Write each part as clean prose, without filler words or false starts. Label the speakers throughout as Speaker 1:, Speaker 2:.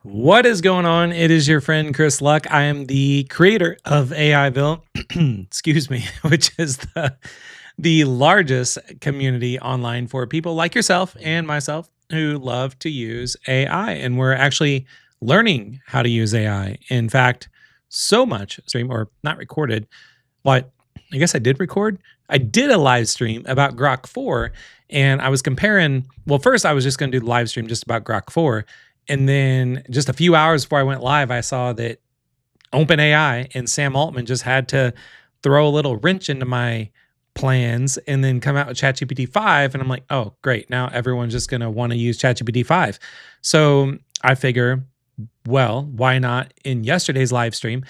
Speaker 1: What is going on? It is your friend Chris Luck. I am the creator of AIville, excuse me, which is the largest community online for people like yourself and myself who love to use AI. And we're actually learning how to use AI. In fact, so much stream or not recorded. What I guess I did record. I did a live stream about Grok 4 and I was comparing. Well, first I was just going to do the live stream just about Grok 4. And then just a few hours before I went live, I saw that OpenAI and Sam Altman just had to throw a little wrench into my plans and then come out with ChatGPT-5. And I'm like, oh, great. Now everyone's just going to want to use ChatGPT-5. So I figure, well, why not in yesterday's live stream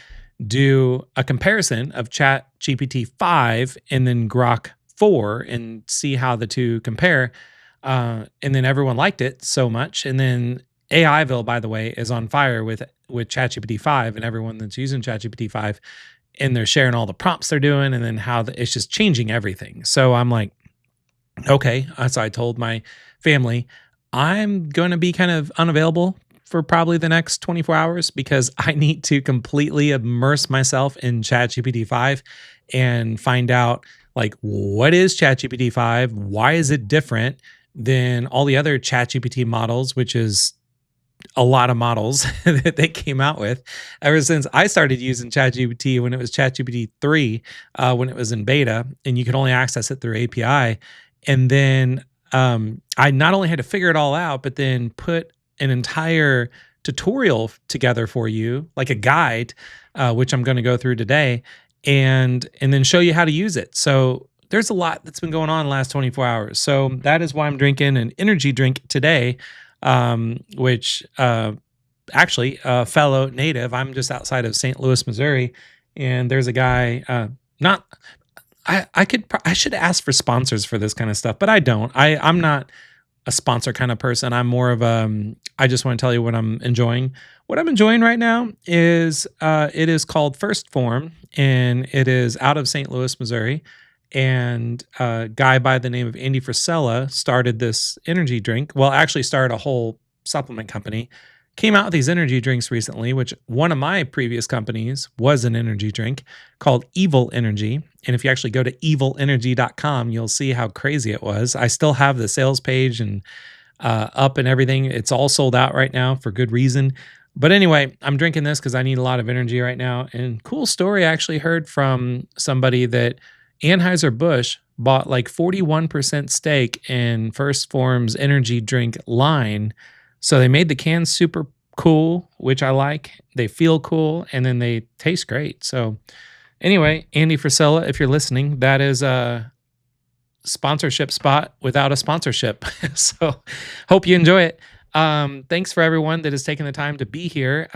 Speaker 1: do a comparison of ChatGPT-5 and then Grok 4 and see how the two compare. And then everyone liked it so much. And then AIville, by the way, is on fire with ChatGPT-5 and everyone that's using ChatGPT-5, and they're sharing all the prompts they're doing, and then how it's just changing everything. So I'm like, okay. So I told my family I'm going to be kind of unavailable for probably the next 24 hours because I need to completely immerse myself in ChatGPT-5 and find out like what is ChatGPT-5, why is it different than all the other ChatGPT models, which is a lot of models that they came out with ever since I started using ChatGPT when it was ChatGPT 3, when it was in beta, and you could only access it through API. And then I not only had to figure it all out, but then put an entire tutorial together for you, like a guide, which I'm going to go through today, and then show you how to use it. So there's a lot that's been going on in the last 24 hours. So that is why I'm drinking an energy drink today, which actually a fellow native. I'm just outside of St. Louis, Missouri, and there's a guy. I should ask for sponsors for this kind of stuff, but I don't. I'm not a sponsor kind of person. I'm more of I just want to tell you what I'm enjoying. What I'm enjoying right now is it is called First Form, and it is out of St. Louis, Missouri. And a guy by the name of Andy Frisella started this energy drink. Well, actually started a whole supplement company. Came out with these energy drinks recently, which one of my previous companies was an energy drink called Evil Energy. And if you actually go to evilenergy.com, you'll see how crazy it was. I still have the sales page and up and everything. It's all sold out right now for good reason. But anyway, I'm drinking this because I need a lot of energy right now. And cool story, I actually heard from somebody that Anheuser-Busch bought like 41% stake in First Form's energy drink line. So they made the cans super cool, which I like. They feel cool, and then they taste great. So anyway, Andy Frisella, if you're listening, that is a sponsorship spot without a sponsorship. So hope you enjoy it. Thanks for everyone that has taken the time to be here.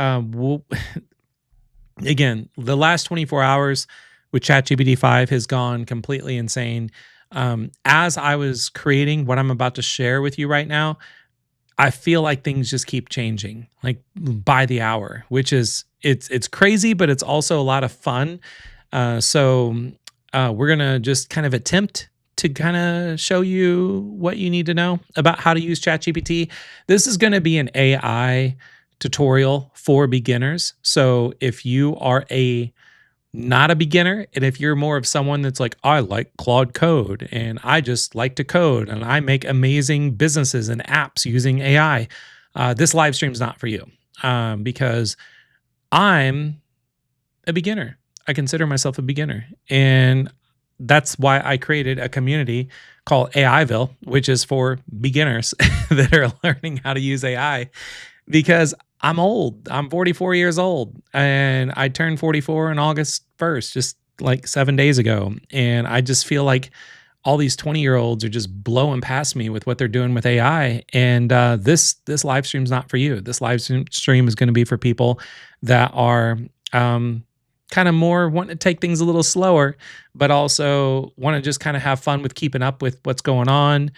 Speaker 1: Again, the last 24 hours with ChatGPT-5 has gone completely insane. As I was creating what I'm about to share with you right now, I feel like things just keep changing, like by the hour, which is it's crazy, but it's also a lot of fun. So we're gonna just kind of attempt to kind of show you what you need to know about how to use ChatGPT. This is going to be an AI tutorial for beginners. So if you are not a beginner, and if you're more of someone that's like, I like Claude Code and I just like to code and I make amazing businesses and apps using AI, this live stream is not for you, because I'm a beginner. I consider myself a beginner, and that's why I created a community called AIville, which is for beginners that are learning how to use AI, because I'm old. I'm 44 years old, and I turned 44 on August 1st, just like 7 days ago. And I just feel like all these 20-year-olds are just blowing past me with what they're doing with AI. And this live stream is not for you. This live stream is going to be for people that are kind of more wanting to take things a little slower, but also want to just kind of have fun with keeping up with what's going on.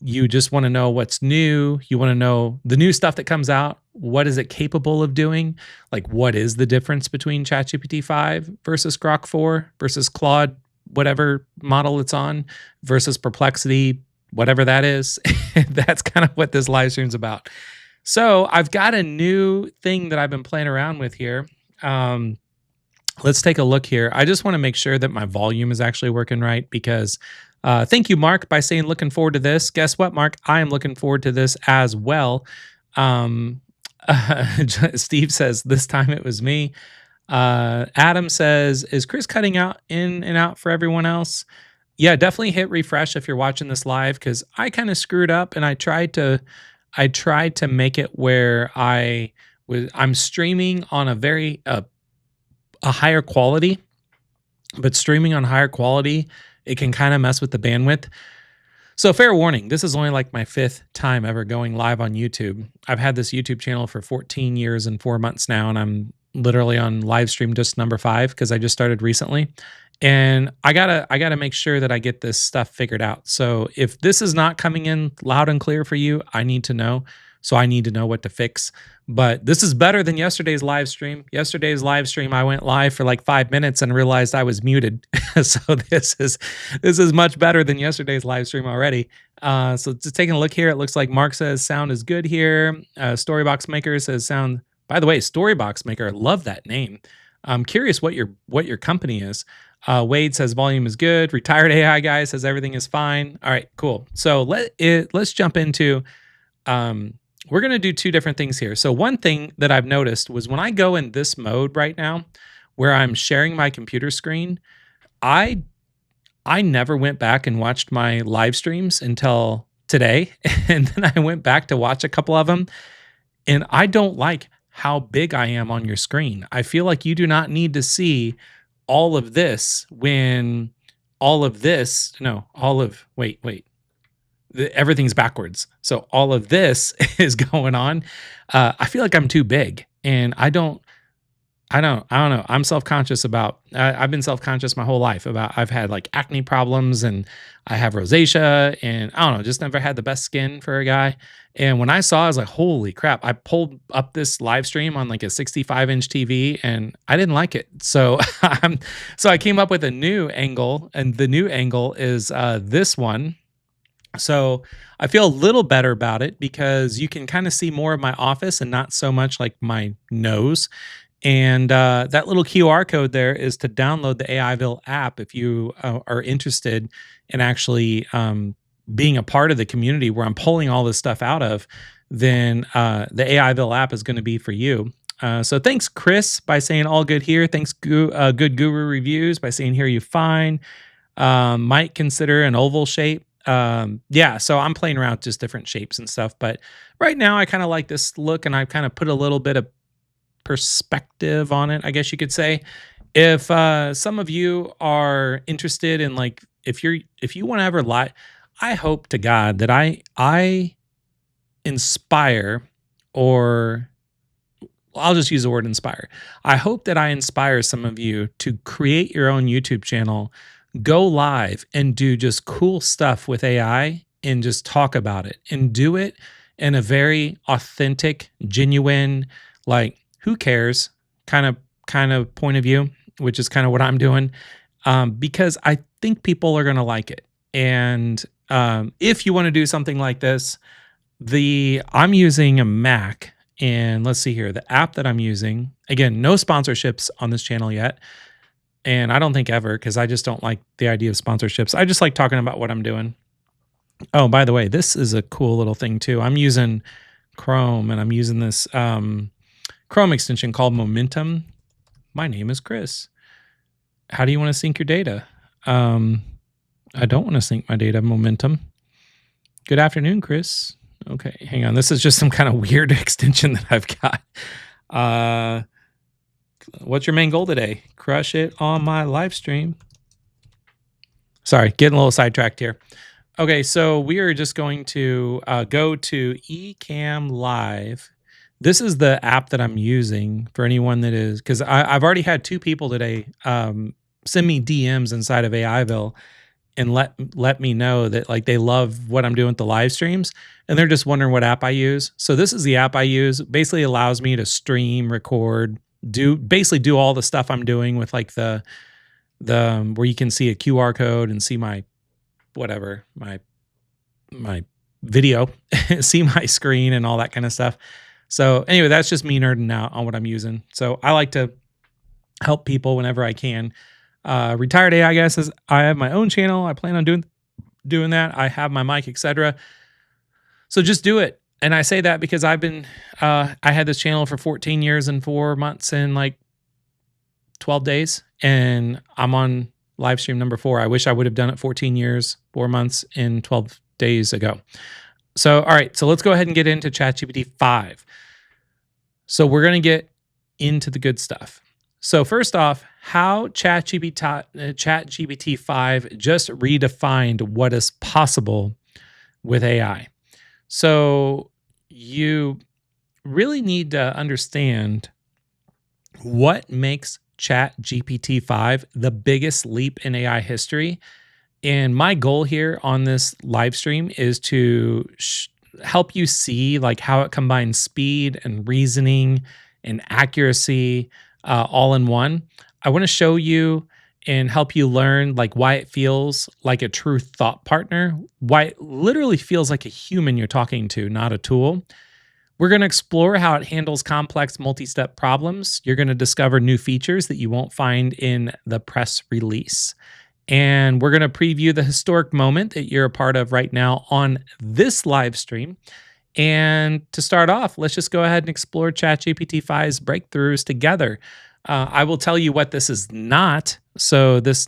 Speaker 1: You just want to know what's new. You want to know the new stuff that comes out. What is it capable of doing? Like, what is the difference between ChatGPT-5 versus Grok 4 versus Claude, whatever model it's on, versus Perplexity, whatever that is? That's kind of what this live stream's about. So I've got a new thing that I've been playing around with here. Um, let's take a look here. I just want to make sure that my volume is actually working right because thank you, Mark, by saying looking forward to this. Guess what, Mark? I am looking forward to this as well. Um, Steve says this time it was me. Adam says, is Chris cutting out in and out for everyone else? Yeah, definitely hit refresh if you're watching this live because I kind of screwed up and I tried to make it where I'm streaming on a very a higher quality, but streaming on higher quality, it can kind of mess with the bandwidth. So fair warning, this is only like my fifth time ever going live on YouTube. I've had this YouTube channel for 14 years and 4 months now, and I'm literally on live stream just number 5 because I just started recently. And I gotta make sure that I get this stuff figured out. So if this is not coming in loud and clear for you, I need to know. So I need to know what to fix. But this is better than yesterday's live stream. Yesterday's live stream, I went live for like 5 minutes and realized I was muted. So this is much better than yesterday's live stream already. So just taking a look here, it looks like Mark says sound is good here. Storybox Maker says sound. By the way, Storybox Maker, love that name. I'm curious what your company is. Wade says volume is good. Retired AI guy says everything is fine. All right, cool. So let's jump into. We're gonna do two different things here. So one thing that I've noticed was when I go in this mode right now, where I'm sharing my computer screen, I I never went back and watched my live streams until today, and then I went back to watch a couple of them, and I don't like how big I am on your screen. I feel like you do not need to see all of this when all of this no, all of wait. Everything's backwards. So all of this is going on. I feel like I'm too big, and I don't know. I'm self-conscious about I've been self-conscious my whole life about I've had like acne problems and I have rosacea and I don't know, just never had the best skin for a guy. And when I saw, I was like, holy crap. I pulled up this live stream on like a 65-inch TV and I didn't like it. So so I came up with a new angle, and the new angle is this one. So I feel a little better about it because you can kind of see more of my office and not so much like my nose. And that little QR code there is to download the AIville app if you are interested in actually being a part of the community where I'm pulling all this stuff out of. Then the AIville app is going to be for you. So thanks, Chris, by saying all good here. Thanks, Good Guru Reviews, by saying here you fine. Might consider an oval shape. Yeah, so I'm playing around with just different shapes and stuff. But right now, I kind of like this look, and I've kind of put a little bit of perspective on it, I guess you could say. If some of you are interested in like if you want to ever lie, I hope to God that I inspire, or I'll just use the word inspire. I hope that I inspire some of you to create your own YouTube channel, go live and do just cool stuff with AI and just talk about it and do it in a very authentic, genuine, like who cares kind of point of view, which is kind of what I'm doing, because I think people are going to like it. And if you want to do something like this, I'm using a Mac, and let's see here, the app that I'm using. Again, no sponsorships on this channel yet, and I don't think ever because I just don't like the idea of sponsorships. I just like talking about what I'm doing. Oh, by the way, this is a cool little thing too. I'm using Chrome, and I'm using this Chrome extension called Momentum. My name is Chris. How do you want to sync your data? I don't want to sync my data, Momentum. Good afternoon, Chris. Okay, hang on. This is just some kind of weird extension that I've got. What's your main goal today? Crush it on my live stream. Sorry, getting a little sidetracked here. Okay, so we are just going to go to Ecamm Live. This is the app that I'm using for anyone that is, because I've already had 2 people today send me DMs inside of AIville and let me know that like they love what I'm doing with the live streams, and they're just wondering what app I use. So this is the app I use. Basically allows me to stream, record, do all the stuff I'm doing with like the where you can see a QR code and see my whatever my video, see my screen and all that kind of stuff. So anyway, that's just me nerding out on what I'm using. So I like to help people whenever I can. Retired AI guys says I have my own channel. I plan on doing that. I have my mic, etc. So just do it. And I say that because I had this channel for 14 years and 4 months and like 12 days, and I'm on live stream number 4. I wish I would have done it 14 years, 4 months, and 12 days ago. So, all right, so let's go ahead and get into ChatGPT-5. So we're going to get into the good stuff. So first off, how ChatGPT-5 just redefined what is possible with AI. So you really need to understand what makes ChatGPT-5 the biggest leap in AI history. And my goal here on this live stream is to help you see like how it combines speed and reasoning and accuracy all in one. I want to show you and help you learn like why it feels like a true thought partner, why it literally feels like a human you're talking to, not a tool. We're going to explore how it handles complex multi-step problems. You're going to discover new features that you won't find in the press release. And we're going to preview the historic moment that you're a part of right now on this live stream. And to start off, let's just go ahead and explore ChatGPT-5's breakthroughs together. I will tell you what this is not. So this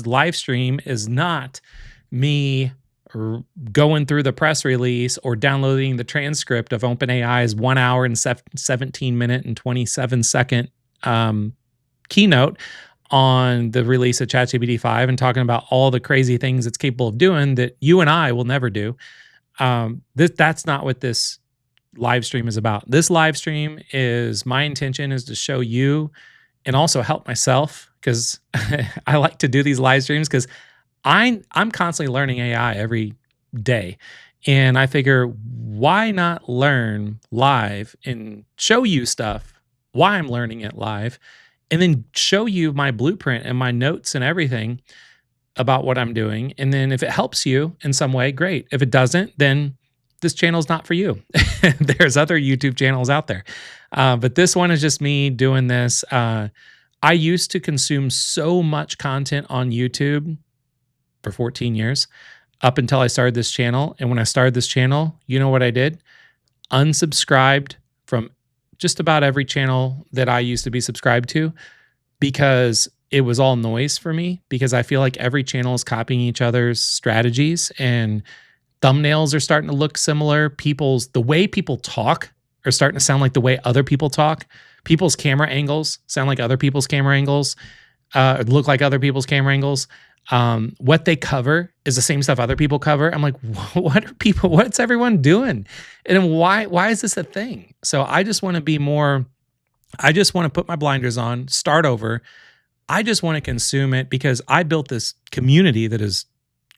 Speaker 1: live stream is not me going through the press release or downloading the transcript of OpenAI's 1 hour and 17 minute and 27 second keynote on the release of ChatGPT-5 and talking about all the crazy things it's capable of doing that you and I will never do. That's not what this live stream is about. This live stream is, my intention is to show you and also help myself, because I like to do these live streams because I'm constantly learning AI every day. And I figure, why not learn live and show you stuff, why I'm learning it live, and then show you my blueprint and my notes and everything about what I'm doing. And then if it helps you in some way, great. If it doesn't, then this channel's not for you. There's other YouTube channels out there. But this one is just me doing this. I used to consume so much content on YouTube for 14 years up until I started this channel. And when I started this channel, you know what I did? Unsubscribed from just about every channel that I used to be subscribed to, because it was all noise for me, because I feel like every channel is copying each other's strategies and thumbnails are starting to look similar. The way people talk are starting to sound like the way other people talk. People's camera angles sound like other people's camera angles, look like other people's camera angles. What they cover is the same stuff other people cover. I'm like, what's everyone doing? And why is this a thing? So I just want to put my blinders on, start over. I just want to consume it because I built this community that is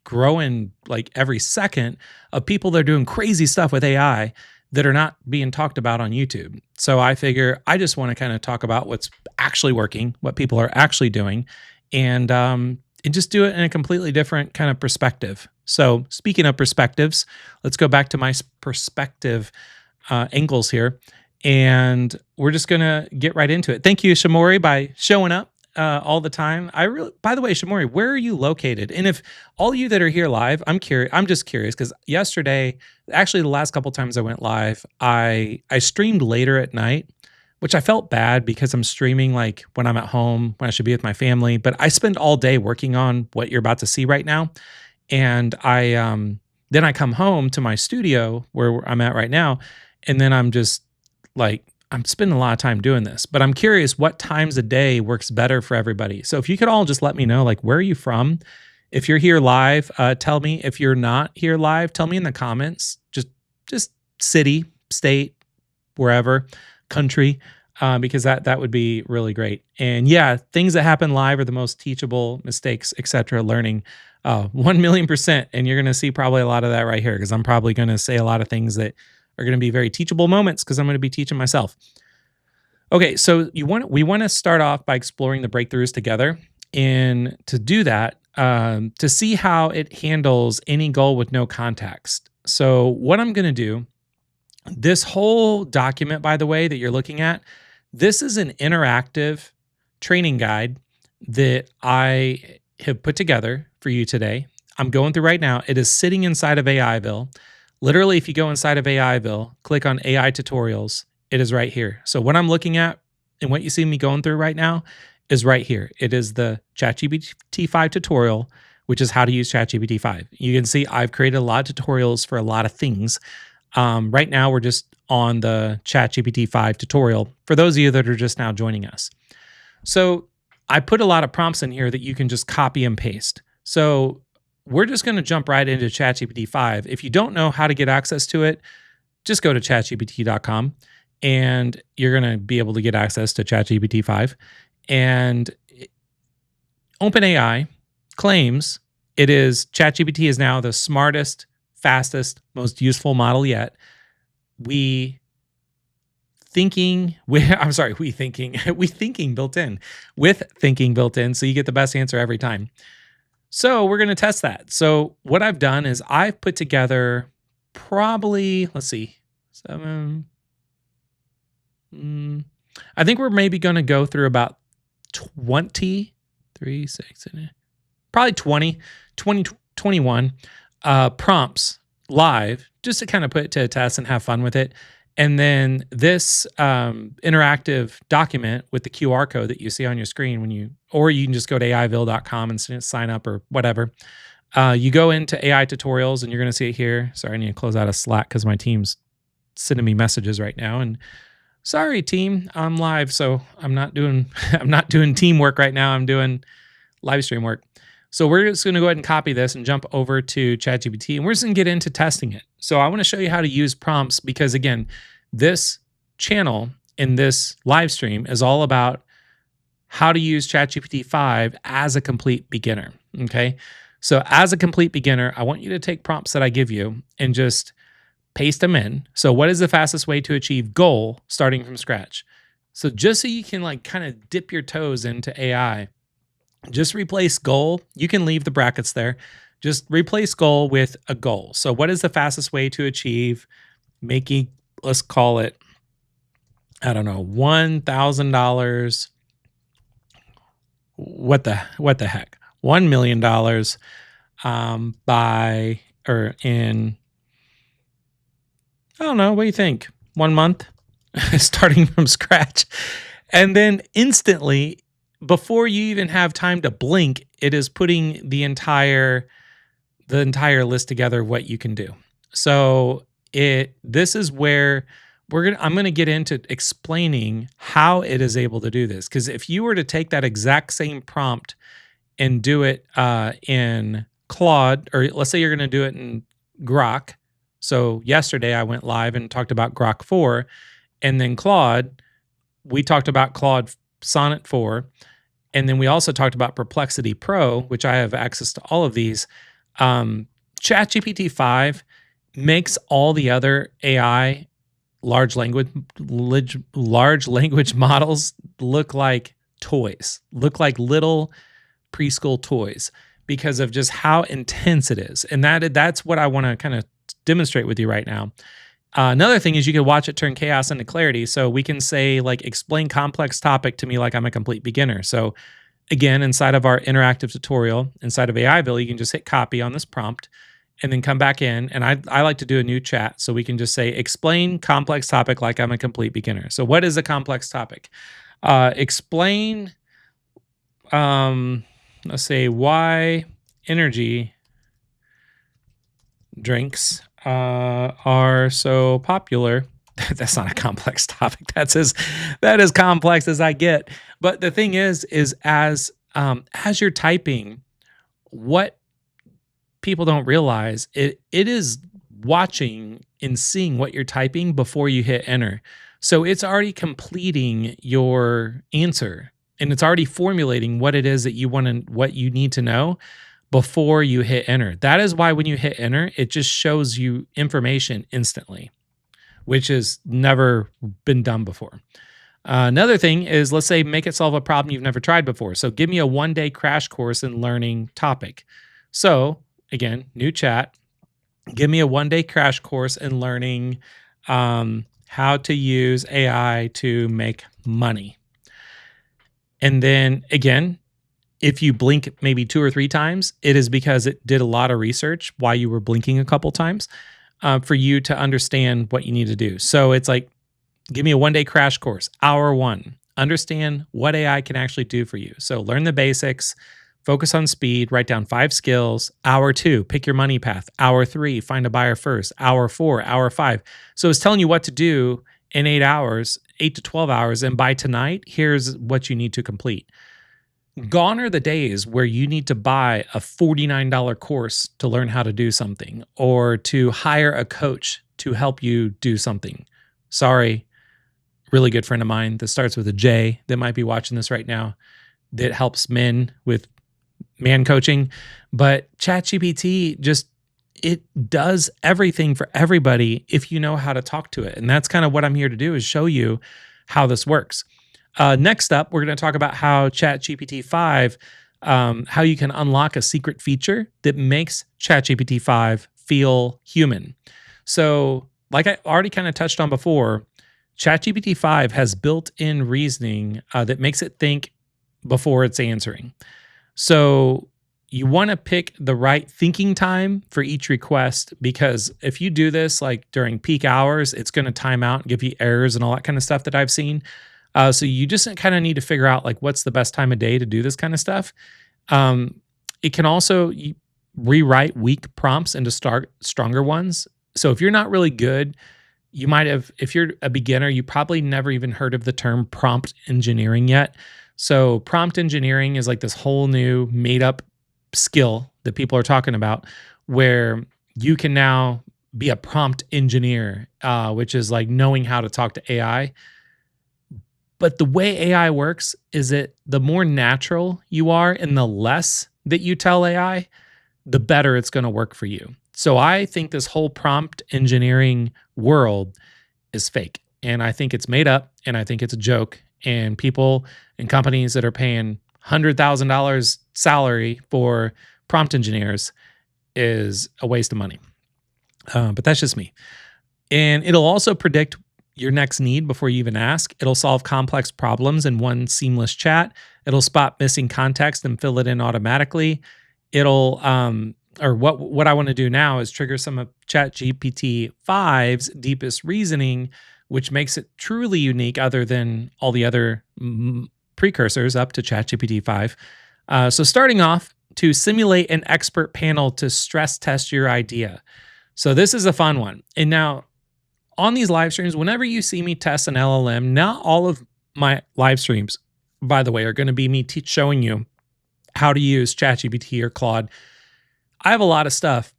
Speaker 1: growing like every second of people that are doing crazy stuff with AI that are not being talked about on YouTube. So I figure I just want to kind of talk about what's actually working, what people are actually doing, and just do it in a completely different kind of perspective. So speaking of perspectives, let's go back to my perspective angles here, and we're just gonna get right into it. Thank you, Shamori, by showing up all the time. By the way, Shamori, where are you located? And if all you that are here live, I'm just curious, because yesterday, actually the last couple times I went live, I streamed later at night, which I felt bad because I'm streaming like when I'm at home, when I should be with my family, but I spend all day working on what you're about to see right now. And then I come home to my studio where I'm at right now, and then I'm just like, I'm spending a lot of time doing this, but I'm curious what times a day works better for everybody. So if you could all just let me know, like, where are you from? If you're here live, tell me. If you're not here live, tell me in the comments, just city, state, wherever, country, because that would be really great. And yeah, things that happen live are the most teachable, mistakes, etc. Learning 1,000,000%. And you're going to see probably a lot of that right here, because I'm probably going to say a lot of things that are going to be very teachable moments, because I'm going to be teaching myself. Okay, so we want to start off by exploring the breakthroughs together. And to do that, to see how it handles any goal with no context. So what I'm going to do, this whole document, by the way, that you're looking at, this is an interactive training guide that I have put together for you today. I'm going through right now. It is sitting inside of AIville. Literally, if you go inside of AIville, click on AI tutorials, it is right here. So what I'm looking at and what you see me going through right now is right here. It is the ChatGPT-5 tutorial, which is how to use ChatGPT-5. You can see I've created a lot of tutorials for a lot of things. Right now, we're just on the ChatGPT-5 tutorial for those of you that are just now joining us. So I put a lot of prompts in here that you can just copy and paste. So we're just going to jump right into ChatGPT-5. If you don't know how to get access to it, just go to chatgpt.com and you're going to be able to get access to ChatGPT-5. And OpenAI claims ChatGPT is now the smartest, fastest, most useful model yet. We thinking built in, with thinking built in, so you get the best answer every time. So we're going to test that. So what I've done is I've put together probably, let's see, I think we're maybe going to go through about 21 prompts live, just to kind of put it to a test and have fun with it. And then this interactive document with the QR code that you see on your screen or you can just go to aiville.com and sign up or whatever. You go into AI tutorials and you're going to see it here. Sorry, I need to close out of Slack because my team's sending me messages right now. And sorry, team, I'm live, so I'm not doing teamwork right now. I'm doing live stream work. So we're just going to go ahead and copy this and jump over to ChatGPT, and we're just going to get into testing it. So I want to show you how to use prompts because, again, this channel in this live stream is all about how to use ChatGPT-5 as a complete beginner, okay? So as a complete beginner, I want you to take prompts that I give you and just paste them in. So what is the fastest way to achieve goal starting from scratch? So just so you can kind of dip your toes into AI, just replace goal. You can leave the brackets there. Just replace goal with a goal. So what is the fastest way to achieve making, let's call it, I don't know, $1,000. What the heck? $1 million in, I don't know, what do you think? 1 month starting from scratch. And then instantly, before you even have time to blink, it is putting the entire list together of what you can do. So this is where I'm going to get into explaining how it is able to do this. Because if you were to take that exact same prompt and do it in Claude, or let's say you're going to do it in Grok. So yesterday I went live and talked about Grok 4, and then Claude, we talked about Claude Sonnet 4. And then we also talked about Perplexity Pro, which I have access to all of these. ChatGPT-5 makes all the other AI large language models look like toys, look like little preschool toys because of just how intense it is. And that's what I want to kind of demonstrate with you right now. Another thing is you can watch it turn chaos into clarity. So we can say explain complex topic to me like I'm a complete beginner. So again, inside of our interactive tutorial, inside of AIville, you can just hit copy on this prompt and then come back in. And I like to do a new chat. So we can just say, explain complex topic like I'm a complete beginner. So what is a complex topic? Explain, let's say why energy drinks are so popular. That's not a complex topic. That is complex as I get. But the thing is as you're typing, what people don't realize, it is watching and seeing what you're typing before you hit enter. So it's already completing your answer and it's already formulating what it is that you want and what you need to know before you hit enter. That is why when you hit enter, it just shows you information instantly, which has never been done before. Another thing is, let's say, make it solve a problem you've never tried before. So give me a 1-day crash course in learning topic. So again, new chat. Give me a 1-day crash course in learning how to use AI to make money. And then again, if you blink maybe 2 or 3 times, it is because it did a lot of research while you were blinking a couple times, for you to understand what you need to do. So it's like, give me a 1-day crash course. Hour 1, understand what AI can actually do for you. So learn the basics, focus on speed, write down 5 skills. Hour 2, pick your money path. Hour 3, find a buyer first. Hour 4, hour 5. So it's telling you what to do in 8 hours, 8 to 12 hours, and by tonight, here's what you need to complete. Gone are the days where you need to buy a $49 course to learn how to do something or to hire a coach to help you do something. Sorry, really good friend of mine that starts with a J that might be watching this right now that helps men with man coaching. But ChatGPT just, it does everything for everybody if you know how to talk to it. And that's kind of what I'm here to do, is show you how this works. Next up, we're going to talk about how ChatGPT-5, how you can unlock a secret feature that makes ChatGPT-5 feel human. So, like I already kind of touched on before, ChatGPT-5 has built-in reasoning that makes it think before it's answering. So you want to pick the right thinking time for each request, because if you do this like during peak hours, it's going to time out and give you errors and all that kind of stuff that I've seen. So you just kind of need to figure out like what's the best time of day to do this kind of stuff. It can also rewrite weak prompts into stronger ones. So if you're not really good, you might have, if you're a beginner, you probably never even heard of the term prompt engineering yet. So prompt engineering is like this whole new made up skill that people are talking about, where you can now be a prompt engineer, which is like knowing how to talk to AI. But the way AI works is that the more natural you are and the less that you tell AI, the better it's going to work for you. So I think this whole prompt engineering world is fake. And I think it's made up, and I think it's a joke. And people and companies that are paying $100,000 salary for prompt engineers is a waste of money. But that's just me. And it'll also predict your next need before you even ask. It'll solve complex problems in one seamless chat. It'll spot missing context and fill it in automatically. It'll or what I want to do now is trigger some of ChatGPT-5's deepest reasoning, which makes it truly unique other than all the other precursors up to ChatGPT-5. So starting off, to simulate an expert panel to stress test your idea. So this is a fun one. And now on these live streams, whenever you see me test an LLM, not all of my live streams, by the way, are going to be me showing you how to use ChatGPT or Claude. I have a lot of stuff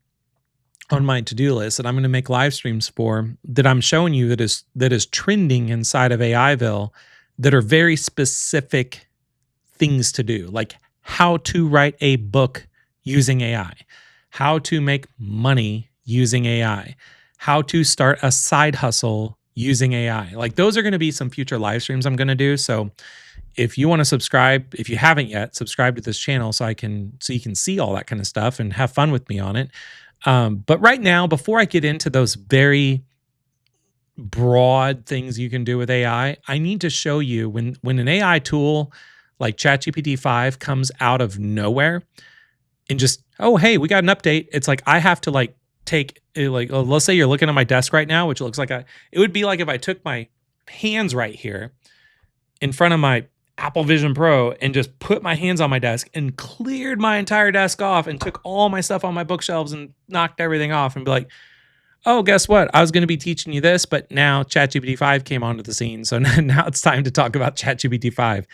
Speaker 1: on my to-do list that I'm going to make live streams for, that I'm showing you that is trending inside of AIville, that are very specific things to do, like how to write a book using AI, how to make money using AI, how to start a side hustle using AI. Like those are going to be some future live streams I'm going to do. So if you want to subscribe, if you haven't yet, subscribe to this channel so you can see all that kind of stuff and have fun with me on it. But right now, before I get into those very broad things you can do with AI, I need to show you when an AI tool like ChatGPT-5 comes out of nowhere and just, oh, hey, we got an update. It's like I have to like take, like, let's say you're looking at my desk right now, which looks like it would be like if I took my hands right here in front of my Apple Vision Pro and just put my hands on my desk and cleared my entire desk off and took all my stuff on my bookshelves and knocked everything off and be like, oh, guess what? I was going to be teaching you this, but now ChatGPT-5 came onto the scene. So now it's time to talk about ChatGPT-5.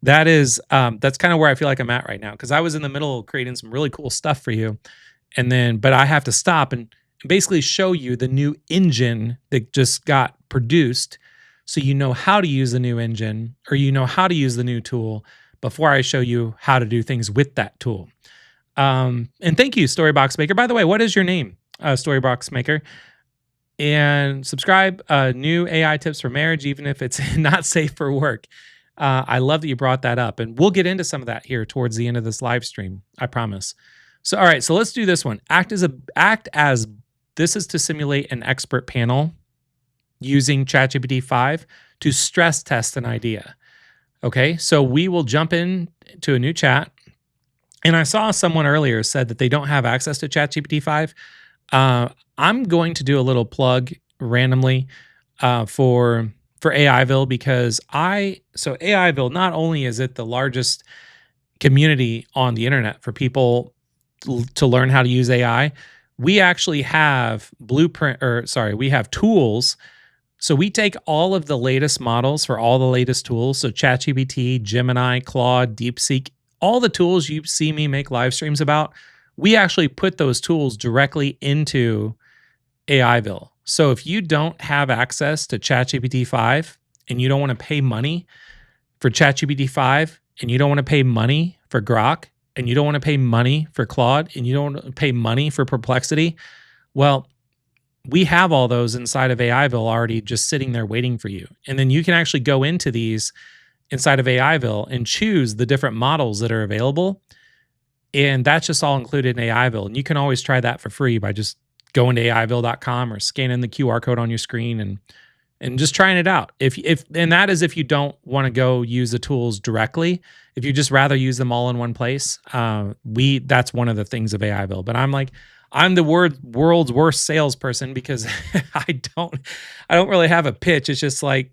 Speaker 1: That's kind of where I feel like I'm at right now, because I was in the middle of creating some really cool stuff for you. But I have to stop and basically show you the new engine that just got produced, so you know how to use the new engine, or you know how to use the new tool before I show you how to do things with that tool. And thank you, Storybox Maker. By the way, what is your name, Storybox Maker? And subscribe. New AI tips for marriage, even if it's not safe for work. I love that you brought that up, and we'll get into some of that here towards the end of this live stream, I promise. So, all right, so let's do this one. Act as this is to simulate an expert panel using ChatGPT-5 to stress test an idea. Okay, so we will jump in to a new chat. And I saw someone earlier said that they don't have access to ChatGPT-5. I'm going to do a little plug randomly for AIville because AIville, not only is it the largest community on the internet for people to learn how to use AI, we actually have we have tools. So we take all of the latest models for all the latest tools. So ChatGPT, Gemini, Claude, DeepSeek, all the tools you see me make live streams about, we actually put those tools directly into AIville. So if you don't have access to ChatGPT-5 and you don't want to pay money for ChatGPT-5 and you don't want to pay money for Grok and you don't want to pay money for Claude and you don't want to pay money for Perplexity, well, we have all those inside of AIville already just sitting there waiting for you. And then you can actually go into these inside of AIville and choose the different models that are available. And that's just all included in AIville. And you can always try that for free by just going to AIville.com or scanning the QR code on your screen and just trying it out. And that is if you don't want to go use the tools directly. If you just rather use them all in one place, that's one of the things of AIville. But I'm the world's worst salesperson because I don't really have a pitch. It's just like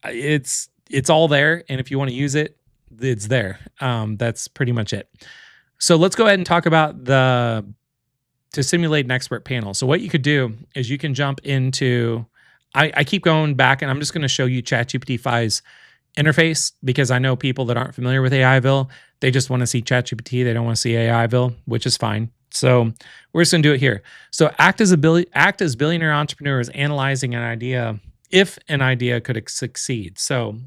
Speaker 1: it's all there, and if you want to use it, it's there. That's pretty much it. So let's go ahead and talk about to simulate an expert panel. So what you could do is you can jump into. I keep going back, and I'm just going to show you ChatGPT-5's interface because I know people that aren't familiar with AIville. They just want to see ChatGPT. They don't want to see AIville, which is fine. So we're just going to do it here. So act as billionaire entrepreneurs analyzing an idea if an idea could succeed. So,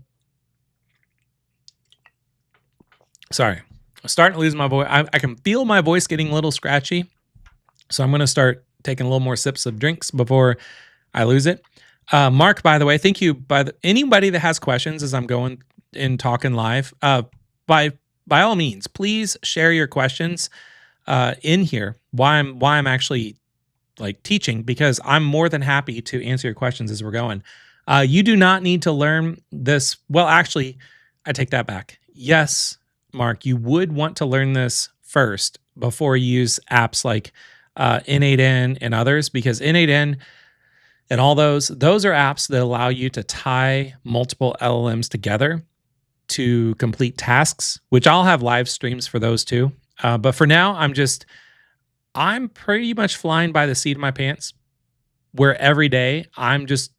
Speaker 1: sorry, I'm starting to lose my voice. I can feel my voice getting a little scratchy. So I'm going to start taking a little more sips of drinks before I lose it. Mark, by the way, thank you. Anybody that has questions as I'm going and talking live, by all means, please share your questions in here why I'm actually like teaching, because I'm more than happy to answer your questions as we're going. You do not need to learn this. Well, actually, I take that back. Yes, Mark, you would want to learn this first before you use apps like N8N and others, because N8N and all those are apps that allow you to tie multiple LLMs together to complete tasks, which I'll have live streams for those too. But for now, I'm pretty much flying by the seat of my pants, where every day I'm just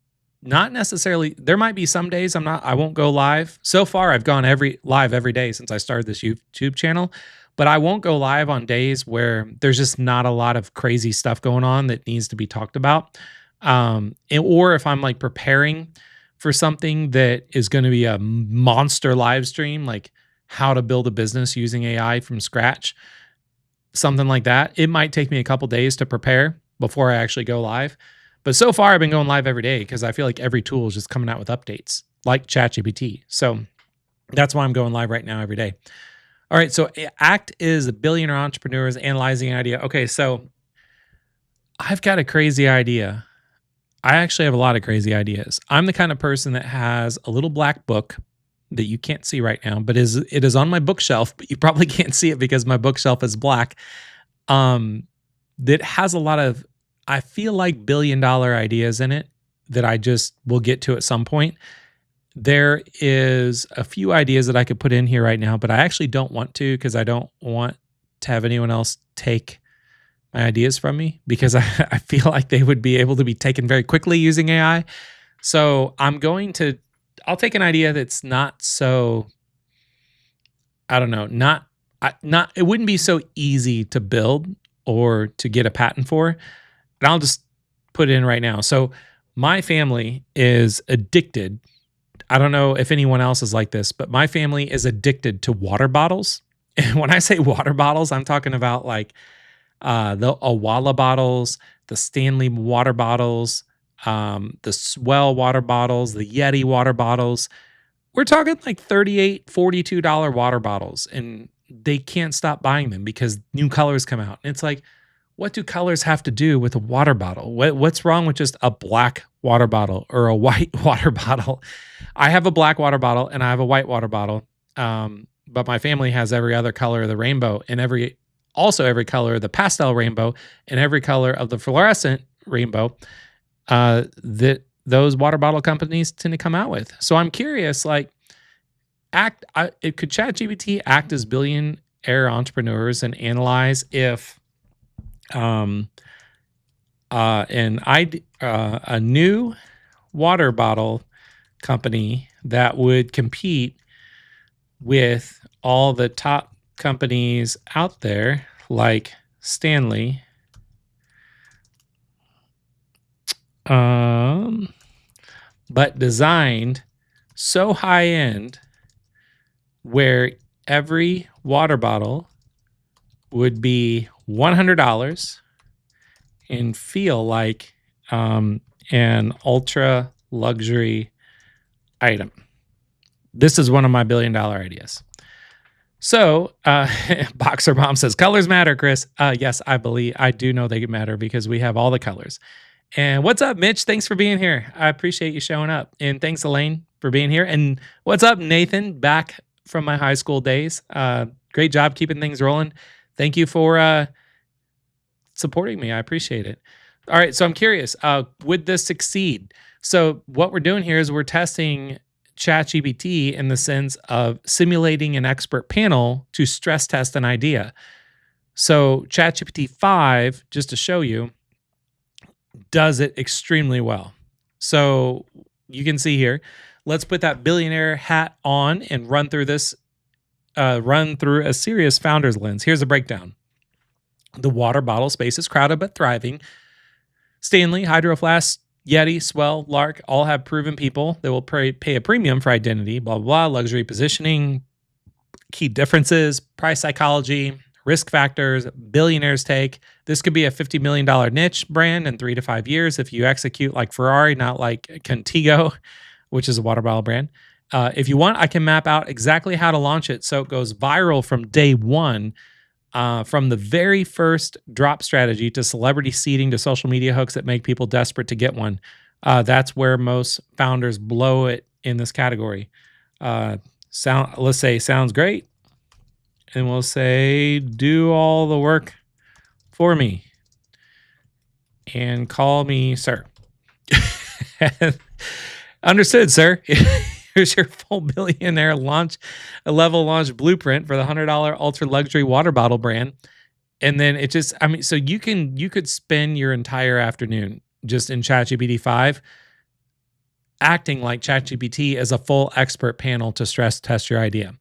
Speaker 1: not necessarily, there might be some days I won't go live. So far, I've gone live every day since I started this YouTube channel, but I won't go live on days where there's just not a lot of crazy stuff going on that needs to be talked about. Or if I'm like preparing for something that is going to be a monster live stream, like how to build a business using AI from scratch, something like that, it might take me a couple days to prepare before I actually go live. But so far, I've been going live every day because I feel like every tool is just coming out with updates, like ChatGPT. So that's why I'm going live right now every day. All right, so ACT is billionaire entrepreneurs analyzing an idea. Okay, so I've got a crazy idea. I actually have a lot of crazy ideas. I'm the kind of person that has a little black book that you can't see right now, but it is on my bookshelf, but you probably can't see it because my bookshelf is black. That has a lot of, I feel like, billion-dollar ideas in it that I just will get to at some point. There is a few ideas that I could put in here right now, but I actually don't want to, because I don't want to have anyone else take my ideas from me, because I feel like they would be able to be taken very quickly using AI. So I'll take an idea that's not so, I don't know, it wouldn't be so easy to build or to get a patent for, and I'll just put it in right now. So my family is addicted. I don't know if anyone else is like this, but my family is addicted to water bottles. And when I say water bottles, I'm talking about like the Awala bottles, the Stanley water bottles, the Swell water bottles, the Yeti water bottles. We're talking like $38, $42 water bottles, and they can't stop buying them because new colors come out. And it's like, what do colors have to do with a water bottle? What's wrong with just a black water bottle or a white water bottle? I have a black water bottle and I have a white water bottle. But my family has every other color of the rainbow and every color of the pastel rainbow and every color of the fluorescent rainbow that those water bottle companies tend to come out with. So I'm curious, like, could ChatGPT act as billionaire entrepreneurs and analyze if a new water bottle company that would compete with all the top companies out there, like Stanley, but designed so high end where every water bottle would be $100 and feel like an ultra luxury item. This is one of my $1 billion ideas. So, Boxer Mom says, colors matter, Chris. Yes, I do know they matter because we have all the colors. And what's up, Mitch? Thanks for being here. I appreciate you showing up. And thanks, Elaine, for being here. And what's up, Nathan, back from my high school days. Great job keeping things rolling. Thank you for supporting me. I appreciate it. All right, so I'm curious, would this succeed? So what we're doing here is we're testing ChatGPT in the sense of simulating an expert panel to stress test an idea. So ChatGPT-5, just to show you, does it extremely well. So you can see here, let's put that billionaire hat on and run through a serious founder's lens. Here's a breakdown. The water bottle space is crowded but thriving. Stanley, Hydro Flask, Yeti, Swell, Lark all have proven people that will pay a premium for identity, blah, blah, blah, luxury positioning, key differences, price psychology, risk factors, billionaires take. This could be a $50 million niche brand in 3 to 5 years if you execute like Ferrari, not like Contigo, which is a water bottle brand. If you want, I can map out exactly how to launch it so it goes viral from day one. From the very first drop strategy to celebrity seeding to social media hooks that make people desperate to get one. That's where most founders blow it in this category. Let's say sounds great. And we'll say, do all the work for me and call me sir. Understood, sir. Here's your full billionaire level launch blueprint for the $100 ultra luxury water bottle brand. And then it just, so you could spend your entire afternoon just in ChatGPT-5 acting like ChatGPT as a full expert panel to stress test your idea.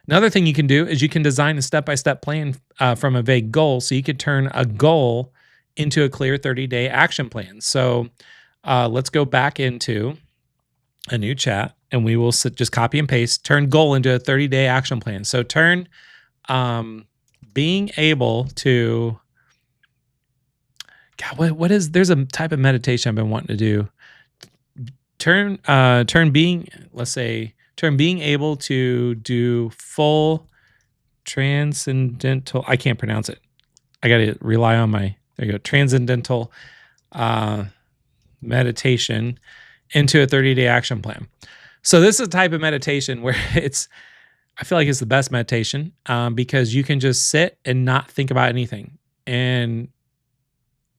Speaker 1: Another thing you can do is you can design a step-by-step plan from a vague goal. So you could turn a goal into a clear 30-day action plan. So let's go back into a new chat and we will just copy and paste, turn goal into a 30-day action plan. So turn being able to, God, there's a type of meditation I've been wanting to do. Turn being able to do full transcendental, I can't pronounce it. I got to rely on there you go, transcendental meditation into a 30-day action plan. So this is a type of meditation where I feel like it's the best meditation because you can just sit and not think about anything. And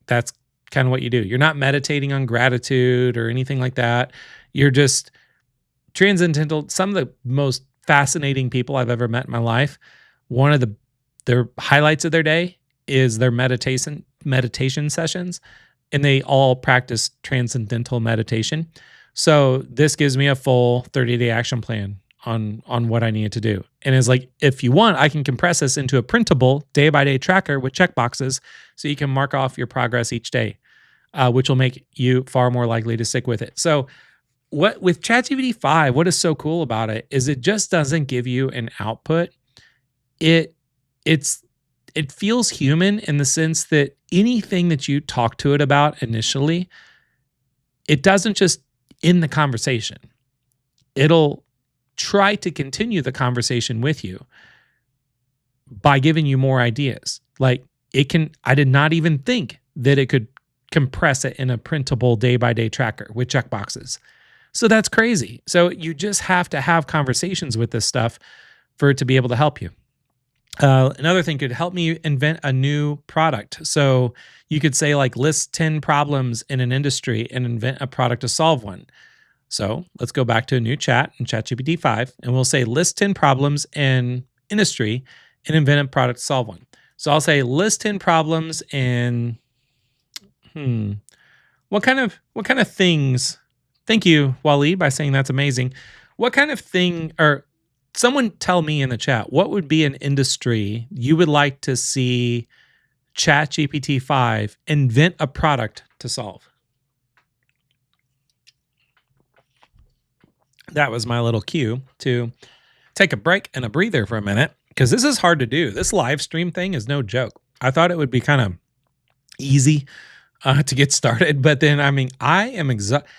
Speaker 1: that's kind of what you do. You're not meditating on gratitude or anything like that. You're just transcendental. Some of the most fascinating people I've ever met in my life, one of their highlights of their day is their meditation sessions, and they all practice transcendental meditation. So this gives me a full 30-day action plan on what I needed to do. And it's like, if you want, I can compress this into a printable day-by-day tracker with checkboxes so you can mark off your progress each day, which will make you far more likely to stick with it. So with ChatGPT-5, what is so cool about it is it just doesn't give you an output. It feels human in the sense that anything that you talk to it about initially, it doesn't just end the conversation. It'll try to continue the conversation with you by giving you more ideas. Like, I did not even think that it could compress it in a printable day by day tracker with checkboxes. So that's crazy. So you just have to have conversations with this stuff for it to be able to help you. Another thing could help me invent a new product. So you could say, like, list 10 problems in an industry and invent a product to solve one. So let's go back to a new chat in ChatGPT-5 and we'll say list 10 problems in industry and invent a product to solve one. So I'll say list 10 problems in what kind of things. Thank you, Waleed, by saying that's amazing. What kind of thing, or someone tell me in the chat, what would be an industry you would like to see ChatGPT-5 invent a product to solve? That was my little cue to take a break and a breather for a minute, because this is hard to do. This live stream thing is no joke. I thought it would be kind of easy to get started, but then, I mean, I am exhausted.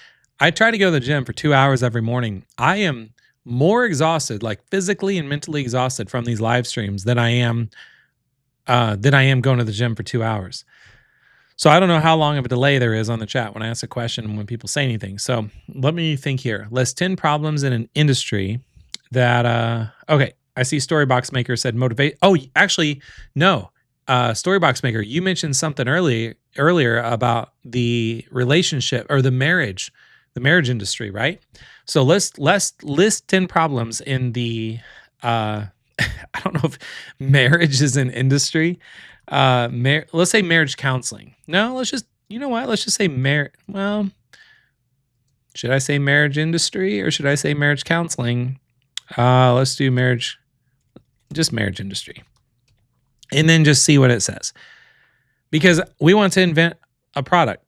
Speaker 1: I try to go to the gym for 2 hours every morning. I am more exhausted, like physically and mentally exhausted from these live streams than I am going to the gym for 2 hours. So I don't know how long of a delay there is on the chat when I ask a question and when people say anything. So let me think here. List 10 problems in an industry that, okay, I see Storybox Maker said motivate. Oh, actually, no. Storybox Maker, you mentioned something earlier about the relationship or the marriage industry, right? So let's list 10 problems in the, I don't know if marriage is an industry. Let's say marriage counseling. No, let's just, you know what? Let's just say well, should I say marriage industry or should I say marriage counseling? Let's do marriage industry. And then just see what it says. Because we want to invent a product.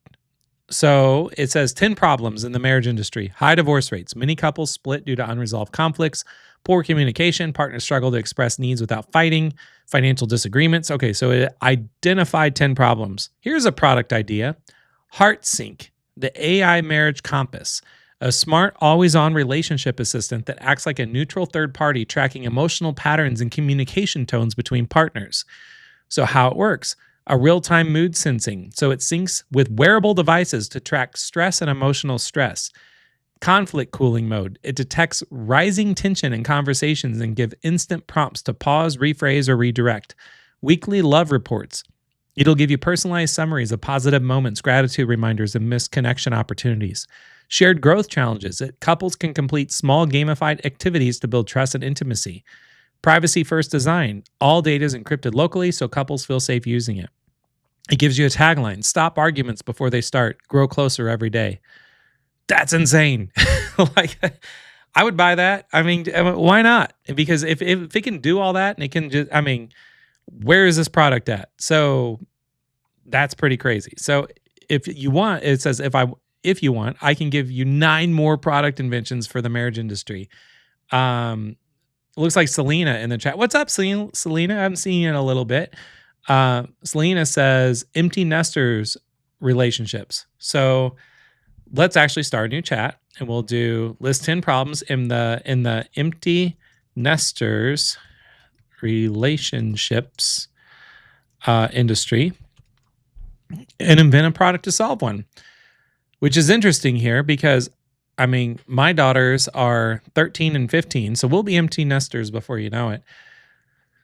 Speaker 1: So it says 10 problems in the marriage industry: high divorce rates, many couples split due to unresolved conflicts, poor communication, partners struggle to express needs without fighting, financial disagreements. Okay, so it identified 10 problems. Here's a product idea: HeartSync, the AI marriage compass, a smart, always-on relationship assistant that acts like a neutral third party, tracking emotional patterns and communication tones between partners. So how it works: a real-time mood sensing. So it syncs with wearable devices to track stress and emotional stress. Conflict cooling mode. It detects rising tension in conversations and give instant prompts to pause, rephrase, or redirect. Weekly love reports. It'll give you personalized summaries of positive moments, gratitude reminders, and missed connection opportunities. Shared growth challenges. Couples can complete small gamified activities to build trust and intimacy. Privacy first design. All data is encrypted locally so couples feel safe using it. It gives you a tagline: stop arguments before they start, grow closer every day. That's insane. Like, I would buy that. I mean, why not? Because if it can do all that and it can just, I mean, where is this product at? So that's pretty crazy. So if you want, it says, if you want, I can give you 9 more product inventions for the marriage industry. Looks like Selena in the chat. What's up, Selena? I haven't seen you in a little bit. Selena says empty nesters relationships. So let's actually start a new chat and we'll do list 10 problems in the empty nesters relationships industry and invent a product to solve one. Which is interesting here because, I mean, my daughters are 13 and 15, so we'll be empty nesters before you know it.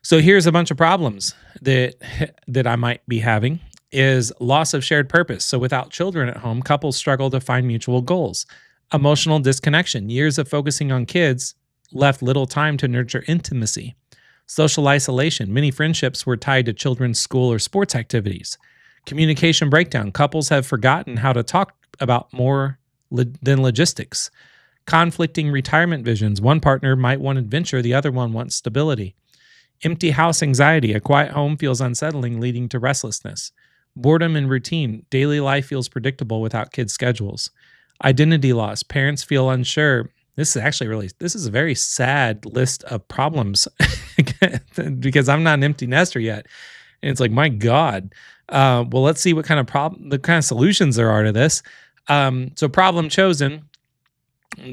Speaker 1: So here's a bunch of problems that I might be having: is loss of shared purpose. So without children at home, couples struggle to find mutual goals. Emotional disconnection. Years of focusing on kids left little time to nurture intimacy. Social isolation. Many friendships were tied to children's school or sports activities. Communication breakdown. Couples have forgotten how to talk about more than logistics. Conflicting retirement visions. One partner might want adventure, the other one wants stability. Empty house anxiety. A quiet home feels unsettling, leading to restlessness. Boredom and routine. Daily life feels predictable without kids' schedules. Identity loss. Parents feel unsure. This is a very sad list of problems because I'm not an empty nester yet. And it's like, my God. Well, let's see what kind of solutions there are to this. So problem chosen,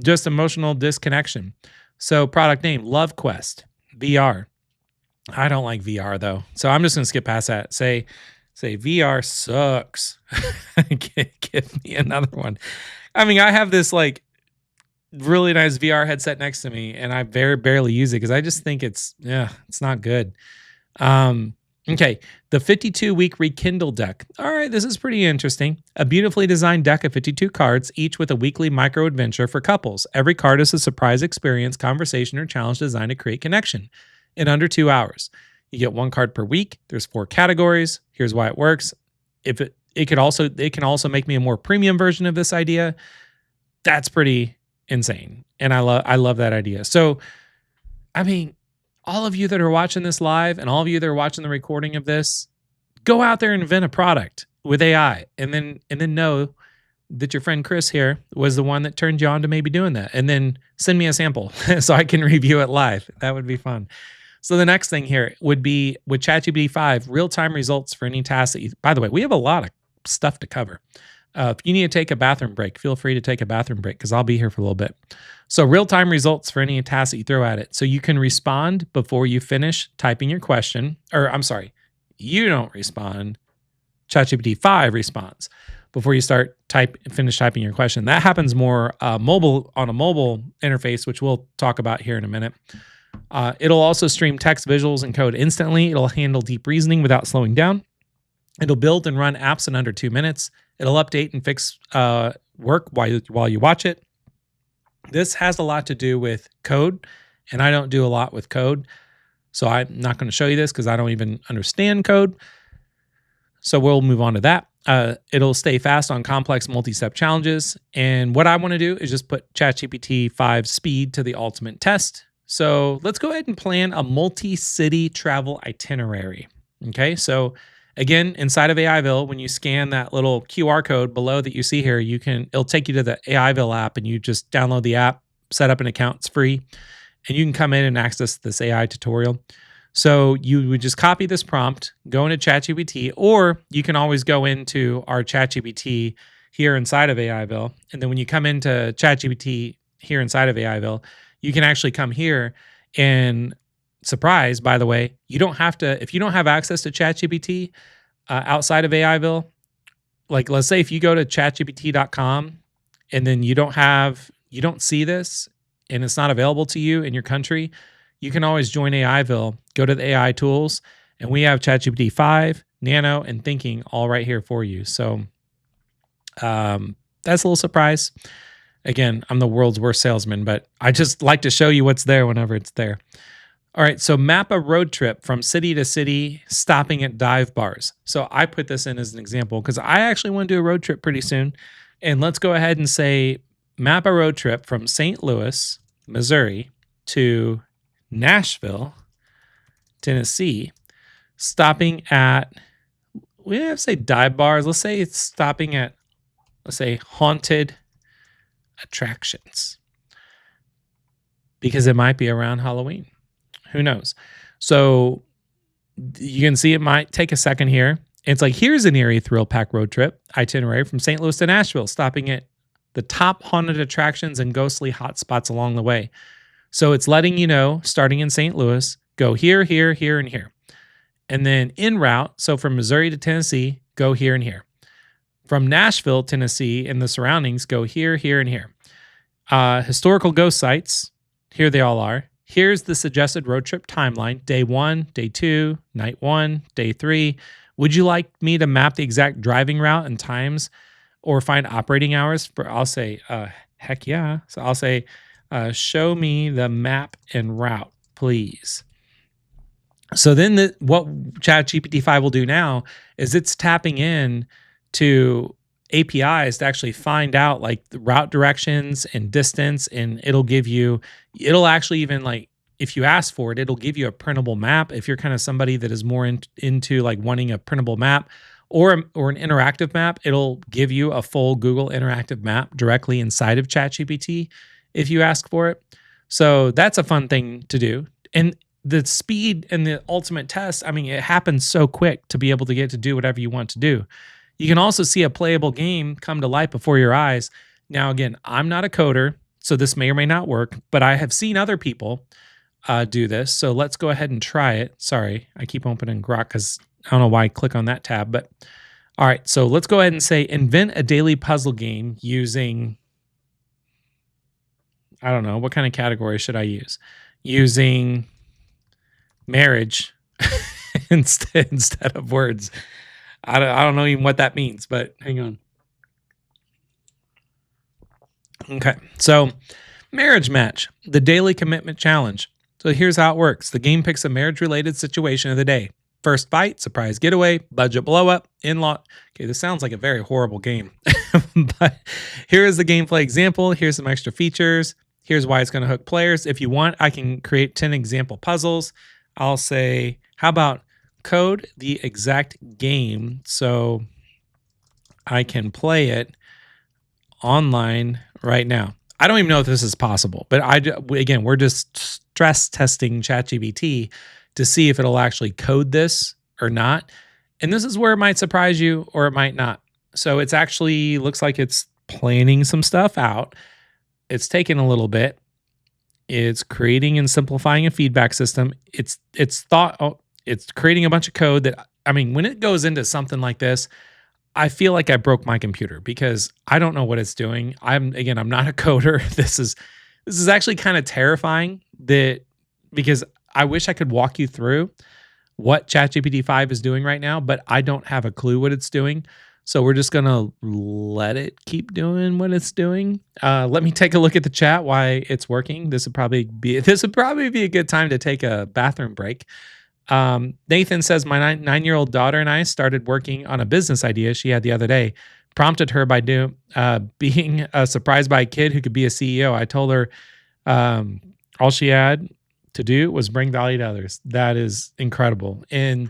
Speaker 1: just emotional disconnection. So product name, Love Quest, VR. I don't like VR though. So I'm just gonna skip past that. Say VR sucks. Give me another one. I mean, I have this like really nice VR headset next to me, and I very barely use it because I just think it's not good. Um, okay, the 52-week Rekindle deck. All right, this is pretty interesting. A beautifully designed deck of 52 cards, each with a weekly micro adventure for couples. Every card is a surprise experience, conversation, or challenge designed to create connection in under 2 hours. You get one card per week. There's 4 categories. Here's why it works. If it can also make me a more premium version of this idea. That's pretty insane, and I love that idea. So, I mean, all of you that are watching this live and all of you that are watching the recording of this, go out there and invent a product with AI, and then know that your friend Chris here was the one that turned you on to maybe doing that. And then send me a sample so I can review it live. That would be fun. So the next thing here would be with ChatGPT-5, real-time results for any task that you, by the way, we have a lot of stuff to cover. If you need to take a bathroom break, feel free to take a bathroom break because I'll be here for a little bit. So real-time results for any task that you throw at it. So you can respond before you finish typing your question. Or I'm sorry, you don't respond. ChatGPT-5 responds before you finish typing your question. That happens more mobile on a mobile interface, which we'll talk about here in a minute. It'll also stream text, visuals, and code instantly. It'll handle deep reasoning without slowing down. It'll build and run apps in under 2 minutes. It'll update and fix work while you watch it. This has a lot to do with code, and I don't do a lot with code. So I'm not going to show you this because I don't even understand code. So we'll move on to that. It'll stay fast on complex multi-step challenges. And what I want to do is just put ChatGPT-5 speed to the ultimate test. So let's go ahead and plan a multi-city travel itinerary. Okay, so again, inside of AIville, when you scan that little QR code below that you see here, it'll take you to the AIville app, and you just download the app, set up an account, it's free, and you can come in and access this AI tutorial. So you would just copy this prompt, go into ChatGPT, or you can always go into our ChatGPT here inside of AIville. And then when you come into ChatGPT here inside of AIville, you can actually come here and surprise, by the way, you don't have to, if you don't have access to ChatGPT outside of AIville, like let's say if you go to chatgpt.com and then you don't see this and it's not available to you in your country, you can always join AIville, go to the AI tools, and we have ChatGPT-5, Nano, and Thinking all right here for you. So that's a little surprise. Again, I'm the world's worst salesman, but I just like to show you what's there whenever it's there. All right, so map a road trip from city to city, stopping at dive bars. So I put this in as an example because I actually want to do a road trip pretty soon. And let's go ahead and say map a road trip from St. Louis, Missouri to Nashville, Tennessee, stopping at, we don't have to say dive bars. Let's say it's stopping at, let's say haunted attractions because it might be around Halloween. Who knows? So you can see it might take a second here. It's like, here's an eerie thrill pack road trip itinerary from St. Louis to Nashville, stopping at the top haunted attractions and ghostly hotspots along the way. So it's letting you know, starting in St. Louis, go here, here, here, and here. And then en route, so from Missouri to Tennessee, go here and here. From Nashville, Tennessee, and the surroundings, go here, here, and here. Historical ghost sites, here they all are. Here's the suggested road trip timeline. Day 1, day 2, night 1, day 3. Would you like me to map the exact driving route and times or find operating hours? I'll say, heck yeah. So I'll say, show me the map and route, please. So then what ChatGPT-5 will do now is it's tapping in to APIs to actually find out like the route directions and distance, and it'll actually even like, if you ask for it, it'll give you a printable map. If you're kind of somebody that is more into like wanting a printable map or an interactive map, it'll give you a full Google interactive map directly inside of ChatGPT if you ask for it. So that's a fun thing to do. And the speed and the ultimate test, I mean, it happens so quick to be able to get to do whatever you want to do. You can also see a playable game come to life before your eyes. Now, again, I'm not a coder, so this may or may not work, but I have seen other people do this. So let's go ahead and try it. Sorry, I keep opening Grok because I don't know why I click on that tab, but all right. So let's go ahead and say invent a daily puzzle game using, I don't know, what kind of category should I use? Using marriage instead of words. I don't know even what that means, but hang on. Okay. So marriage match, the daily commitment challenge. So here's how it works. The game picks a marriage-related situation of the day. First fight, surprise getaway, budget blow up, in-law. Okay, this sounds like a very horrible game. But here is the gameplay example. Here's some extra features. Here's why it's going to hook players. If you want, I can create 10 example puzzles. I'll say, how about code the exact game so I can play it online right now. I don't even know if this is possible, but again, we're just stress testing ChatGPT to see if it'll actually code this or not. And this is where it might surprise you or it might not. So it's actually looks like it's planning some stuff out. It's taken a little bit. It's creating and simplifying a feedback system. It's creating a bunch of code that, I mean, when it goes into something like this, I feel like I broke my computer because I don't know what it's doing. I'm not a coder. This is actually kind of terrifying because I wish I could walk you through what ChatGPT-5 is doing right now, but I don't have a clue what it's doing. So we're just gonna let it keep doing what it's doing. Let me take a look at the chat why it's working. This would probably be a good time to take a bathroom break. Nathan says, my 9-year-old daughter and I started working on a business idea she had the other day. Prompted her by being surprised by a kid who could be a CEO. I told her all she had to do was bring value to others. That is incredible. And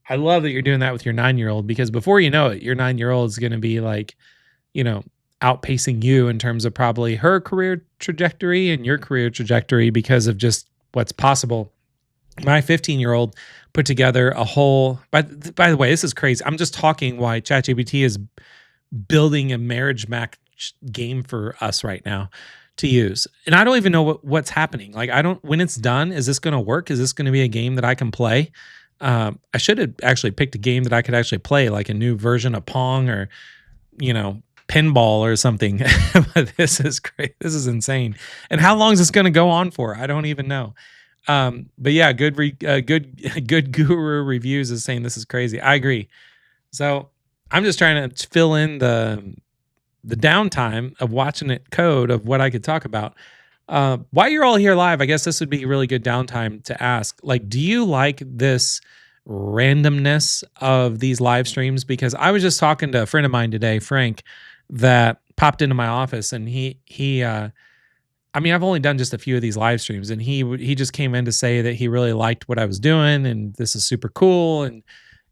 Speaker 1: I love that you're doing that with your 9-year-old because before you know it, your 9-year-old is going to be like, outpacing you in terms of probably her career trajectory and your career trajectory because of just what's possible. My 15-year-old put together a whole, by the way, this is crazy. I'm just talking why ChatGPT is building a marriage match game for us right now to use. And I don't even know what's happening. Like, when it's done, is this going to work? Is this going to be a game that I can play? I should have actually picked a game that I could actually play, like a new version of Pong or, pinball or something. But this is great. This is insane. And how long is this going to go on for? I don't even know. But yeah, good guru reviews is saying this is crazy. I agree. So I'm just trying to fill in the downtime of watching it code of what I could talk about. While you're all here live, I guess this would be a really good downtime to ask, like, do you like this randomness of these live streams? Because I was just talking to a friend of mine today, Frank, that popped into my office and I've only done just a few of these live streams and he just came in to say that he really liked what I was doing and this is super cool. And,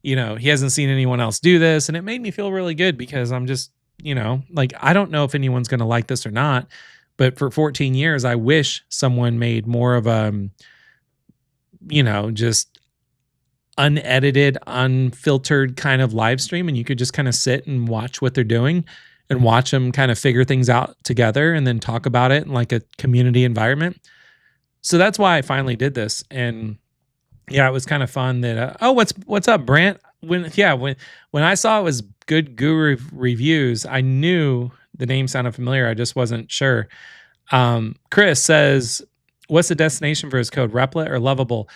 Speaker 1: he hasn't seen anyone else do this. And it made me feel really good because I'm just, like, I don't know if anyone's going to like this or not, but for 14 years, I wish someone made more of a, just unedited, unfiltered kind of live stream. And you could just kind of sit and watch what they're doing and watch them kind of figure things out together and then talk about it in like a community environment. So that's why I finally did this. And yeah, it was kind of fun that, what's up, Brant? When I saw it was good guru reviews, I knew the name sounded familiar. I just wasn't sure. Chris says, what's the destination for his code, Replit or Lovable?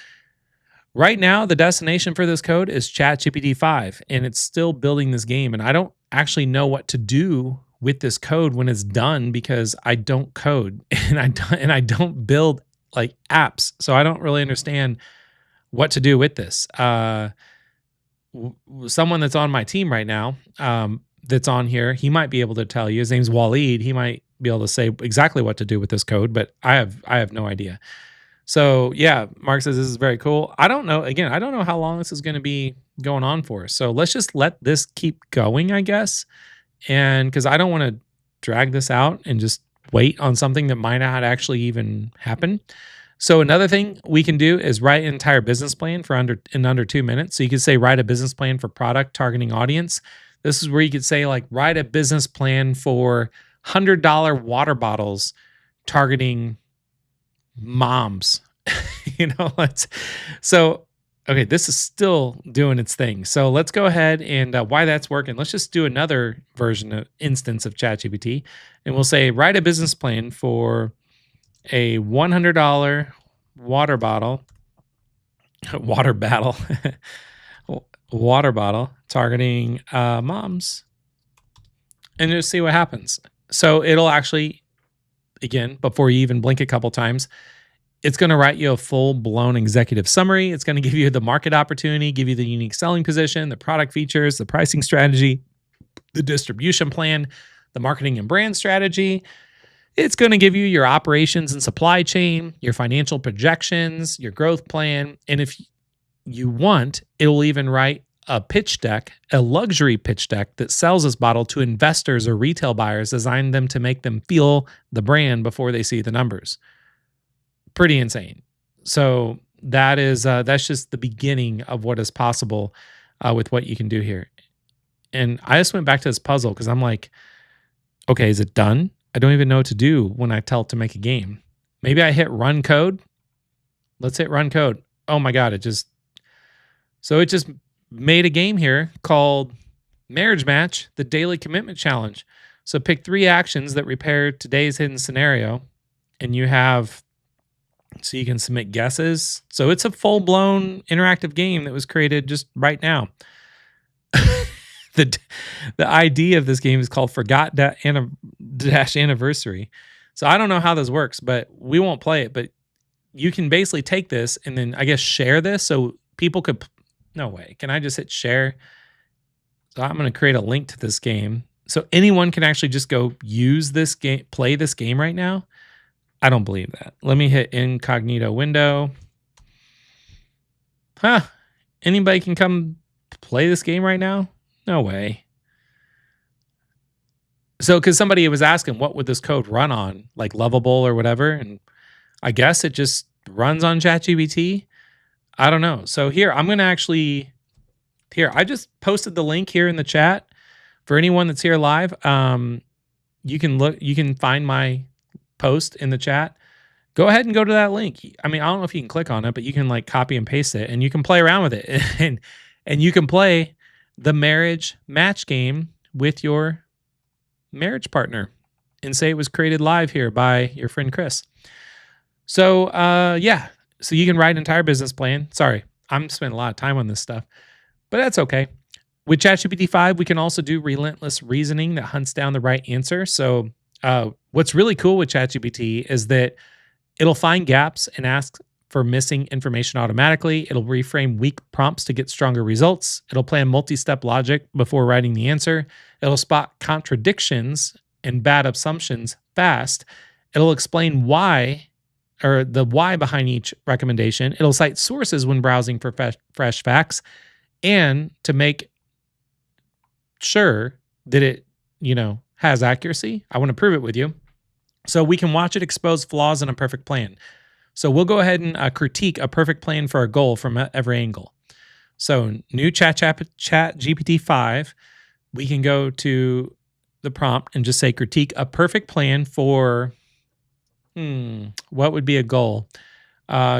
Speaker 1: Right now, the destination for this code is ChatGPT-5, and it's still building this game. And I don't actually know what to do with this code when it's done because I don't code and I don't build like apps, so I don't really understand what to do with this. Someone that's on my team right now, that's on here, he might be able to tell you. His name's Waleed. He might be able to say exactly what to do with this code, but I have no idea. So yeah, Mark says this is very cool. I don't know. Again, I don't know how long this is going to be going on for. So let's just let this keep going, I guess. And because I don't want to drag this out and just wait on something that might not actually even happen. So another thing we can do is write an entire business plan in under 2 minutes. So you could say write a business plan for product targeting audience. This is where you could say like write a business plan for $100 water bottles targeting moms. let's so okay, this is still doing its thing. So let's go ahead and why that's working. Let's just do another version of instance of ChatGPT, and we'll say write a business plan for a $100 water bottle, water battle, water bottle targeting moms, and just see what happens. So it'll actually, again, before you even blink a couple times, it's going to write you a full-blown executive summary. It's going to give you the market opportunity, give you the unique selling position, the product features, the pricing strategy, the distribution plan, the marketing and brand strategy. It's going to give you your operations and supply chain, your financial projections, your growth plan. And if you want, it will even write a pitch deck, a luxury pitch deck that sells this bottle to investors or retail buyers, designed them to make them feel the brand before they see the numbers. Pretty insane. So that's just the beginning of what is possible with what you can do here. And I just went back to this puzzle because I'm like, okay, is it done? I don't even know what to do when I tell it to make a game. Maybe I hit run code. Let's hit run code. Oh my God, it just made a game here called Marriage Match, the Daily Commitment Challenge. So pick 3 actions that repair today's hidden scenario, and you can submit guesses. So it's a full-blown interactive game that was created just right now. The ID of this game is called Forgot Dash Anniversary. So I don't know how this works, but we won't play it. But you can basically take this and then I guess share this so people could. No way. Can I just hit share? So I'm going to create a link to this game so anyone can actually just go use this game, play this game right now. I don't believe that. Let me hit incognito window. Anybody can come play this game right now? No way. So, because somebody was asking, what would this code run on? Like Lovable or whatever? And I guess it just runs on ChatGPT. I don't know. So here, I'm going to actually, I just posted the link here in the chat for anyone that's here live. You can find my post in the chat. Go ahead and go to that link. I mean, I don't know if you can click on it, but you can like copy and paste it and you can play around with it and you can play the marriage match game with your marriage partner and say it was created live here by your friend Chris. So, so you can write an entire business plan. Sorry, I'm spending a lot of time on this stuff, but that's okay. With ChatGPT-5, we can also do relentless reasoning that hunts down the right answer. So what's really cool with ChatGPT is that it'll find gaps and ask for missing information automatically. It'll reframe weak prompts to get stronger results. It'll plan multi-step logic before writing the answer. It'll spot contradictions and bad assumptions fast. It'll explain why, or the why behind each recommendation. It'll cite sources when browsing for fresh facts, and to make sure that it, has accuracy, I want to prove it with you. So we can watch it expose flaws in a perfect plan. So we'll go ahead and critique a perfect plan for a goal from every angle. So new ChatGPT-5, we can go to the prompt and just say critique a perfect plan for, what would be a goal?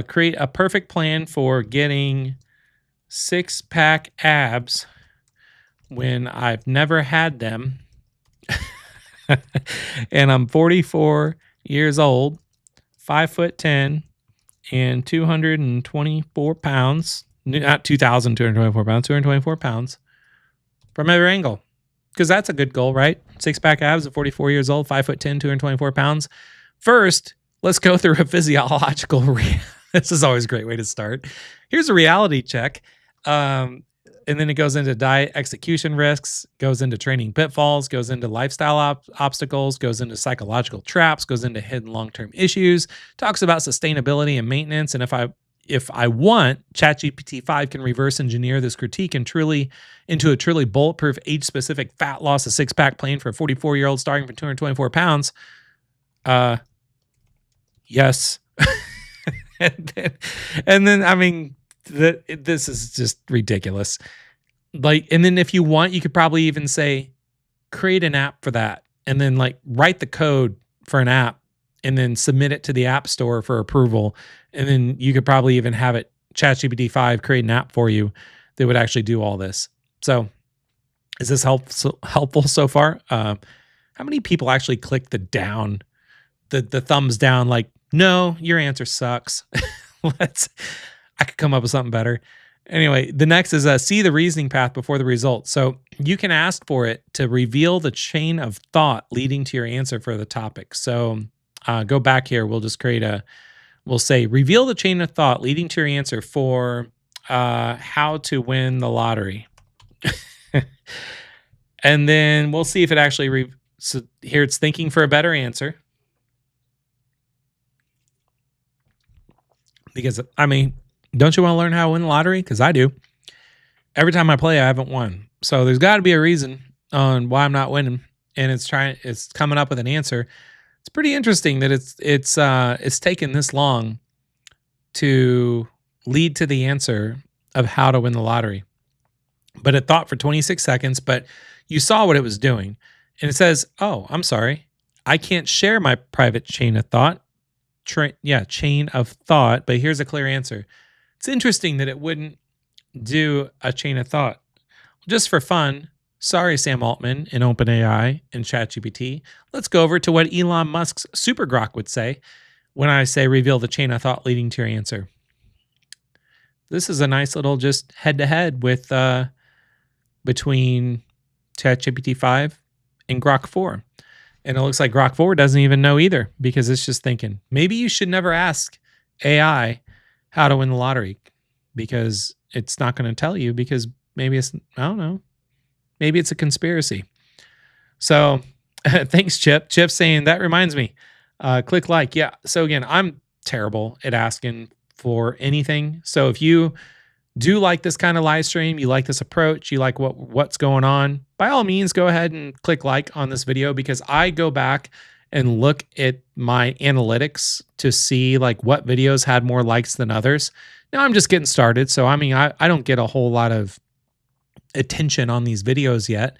Speaker 1: Create a perfect plan for getting 6-pack abs when I've never had them. And I'm 44 years old, 5'10", and 224 pounds. Not 2,224 pounds, 224 pounds from every angle. Because that's a good goal, right? 6-pack abs at 44 years old, 5'10", 224 pounds. First, let's go through a physiological. This is always a great way to start. Here's a reality check. And then it goes into diet execution risks, goes into training pitfalls, goes into lifestyle obstacles, goes into psychological traps, goes into hidden long-term issues, talks about sustainability and maintenance. And if I want, ChatGPT-5 can reverse engineer this critique and into a truly bulletproof, age-specific fat loss, a 6-pack plan for a 44-year-old starting from 224 pounds. Yes. and then I mean, this is just ridiculous. And then if you want, you could probably even say, create an app for that. And then write the code for an app and then submit it to the App Store for approval. And then you could probably even have it ChatGPT-5 create an app for you that would actually do all this. So is this helpful so far? How many people actually click the thumbs down, like, no, your answer sucks. I could come up with something better. Anyway, the next is see the reasoning path before the result. So you can ask for it to reveal the chain of thought leading to your answer for the topic. So go back here. We'll just we'll say, reveal the chain of thought leading to your answer for how to win the lottery. And then we'll see if it actually, so here it's thinking for a better answer. Because, I mean, don't you want to learn how to win the lottery? Because I do. Every time I play, I haven't won. So there's got to be a reason on why I'm not winning. And it's coming up with an answer. It's pretty interesting that it's taken this long to lead to the answer of how to win the lottery. But it thought for 26 seconds, but you saw what it was doing. And it says, oh, I'm sorry, I can't share my private chain of thought. Chain of thought, but here's a clear answer. It's interesting that it wouldn't do a chain of thought. Just for fun, sorry, Sam Altman in OpenAI and ChatGPT, let's go over to what Elon Musk's Super Grok would say when I say reveal the chain of thought leading to your answer. This is a nice little just head-to-head with between ChatGPT-5 and Grok 4. And it looks like Grok 4 doesn't even know either because it's just thinking, maybe you should never ask AI how to win the lottery because it's not going to tell you because maybe it's, I don't know, maybe it's a conspiracy. So thanks, Chip. Chip saying, that reminds me, click like. Yeah. So again, I'm terrible at asking for anything. So if you do like this kind of live stream, you like this approach, you like what's going on, by all means, go ahead and click like on this video because I go back and look at my analytics to see like what videos had more likes than others. Now I'm just getting started. So, I mean, I don't get a whole lot of attention on these videos yet,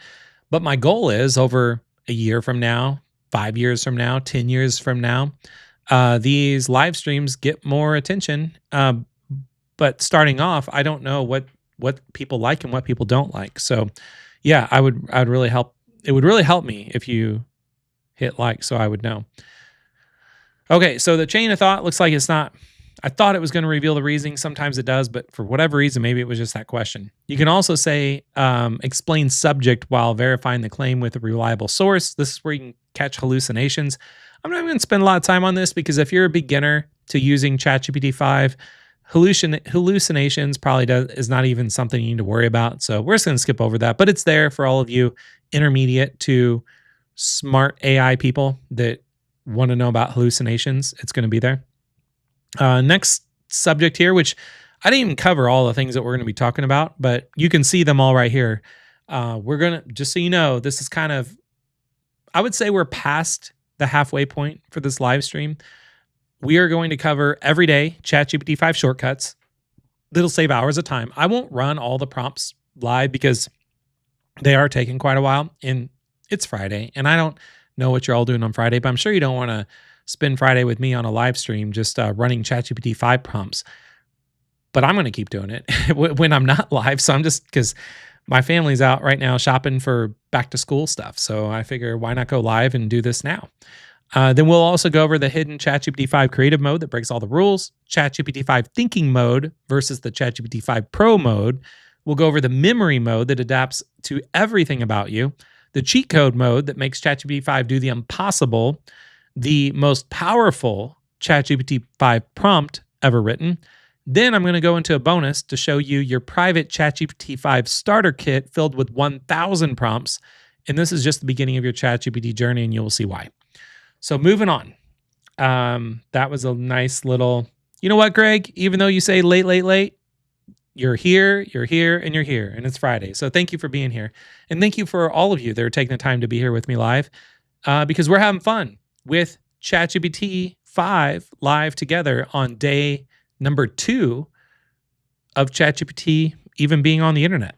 Speaker 1: but my goal is over a year from now, 5 years from now, 10 years from now, these live streams get more attention. But starting off, I don't know what people like and what people don't like. So yeah, I would really help. It would really help me if you hit like, so I would know. Okay. So the chain of thought looks like it's not, I thought it was going to reveal the reasoning. Sometimes it does, but for whatever reason, maybe it was just that question. You can also say, explain subject while verifying the claim with a reliable source. This is where you can catch hallucinations. I'm not going to spend a lot of time on this because if you're a beginner to using ChatGPT-5, hallucinations probably is not even something you need to worry about. So we're just going to skip over that, but it's there for all of you intermediate to smart AI people that want to know about hallucinations. It's going to be there. Next subject here, which I didn't even cover all the things that we're going to be talking about, but you can see them all right here. We're going to, just so you know, this is kind of, I would say we're past the halfway point for this live stream. We are going to cover every day ChatGPT-5 shortcuts that'll save hours of time. I won't run all the prompts live because they are taking quite a while, and it's Friday, and I don't know what you're all doing on Friday, but I'm sure you don't want to spend Friday with me on a live stream just running ChatGPT-5 prompts. But I'm going to keep doing it when I'm not live. So I'm just, because my family's out right now shopping for back to school stuff. So I figure why not go live and do this now? Then we'll also go over the hidden ChatGPT-5 creative mode that breaks all the rules, ChatGPT-5 thinking mode versus the ChatGPT-5 Pro mode. We'll go over the memory mode that adapts to everything about you, the cheat code mode that makes ChatGPT-5 do the impossible, the most powerful ChatGPT-5 prompt ever written. Then I'm going to go into a bonus to show you your private ChatGPT-5 starter kit filled with 1,000 prompts. And this is just the beginning of your ChatGPT journey, and you will see why. So moving on. That was a nice little, you know what, Greg? Even though you say late, you're here, and you're here, and it's Friday. So thank you for being here. And thank you for all of you that are taking the time to be here with me live because we're having fun with ChatGPT-5 live together on day number 2 of ChatGPT even being on the internet.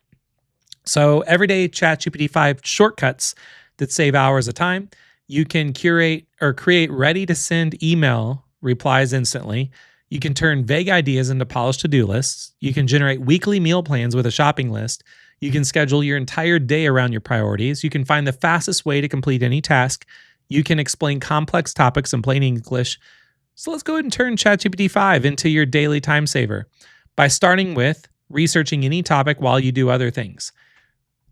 Speaker 1: So everyday ChatGPT-5 shortcuts that save hours of time. You can curate or create ready to send email replies instantly. You can turn vague ideas into polished to do lists. You can generate weekly meal plans with a shopping list. You can schedule your entire day around your priorities. You can find the fastest way to complete any task. You can explain complex topics in plain English. So let's go ahead and turn ChatGPT-5 into your daily time saver by starting with researching any topic while you do other things,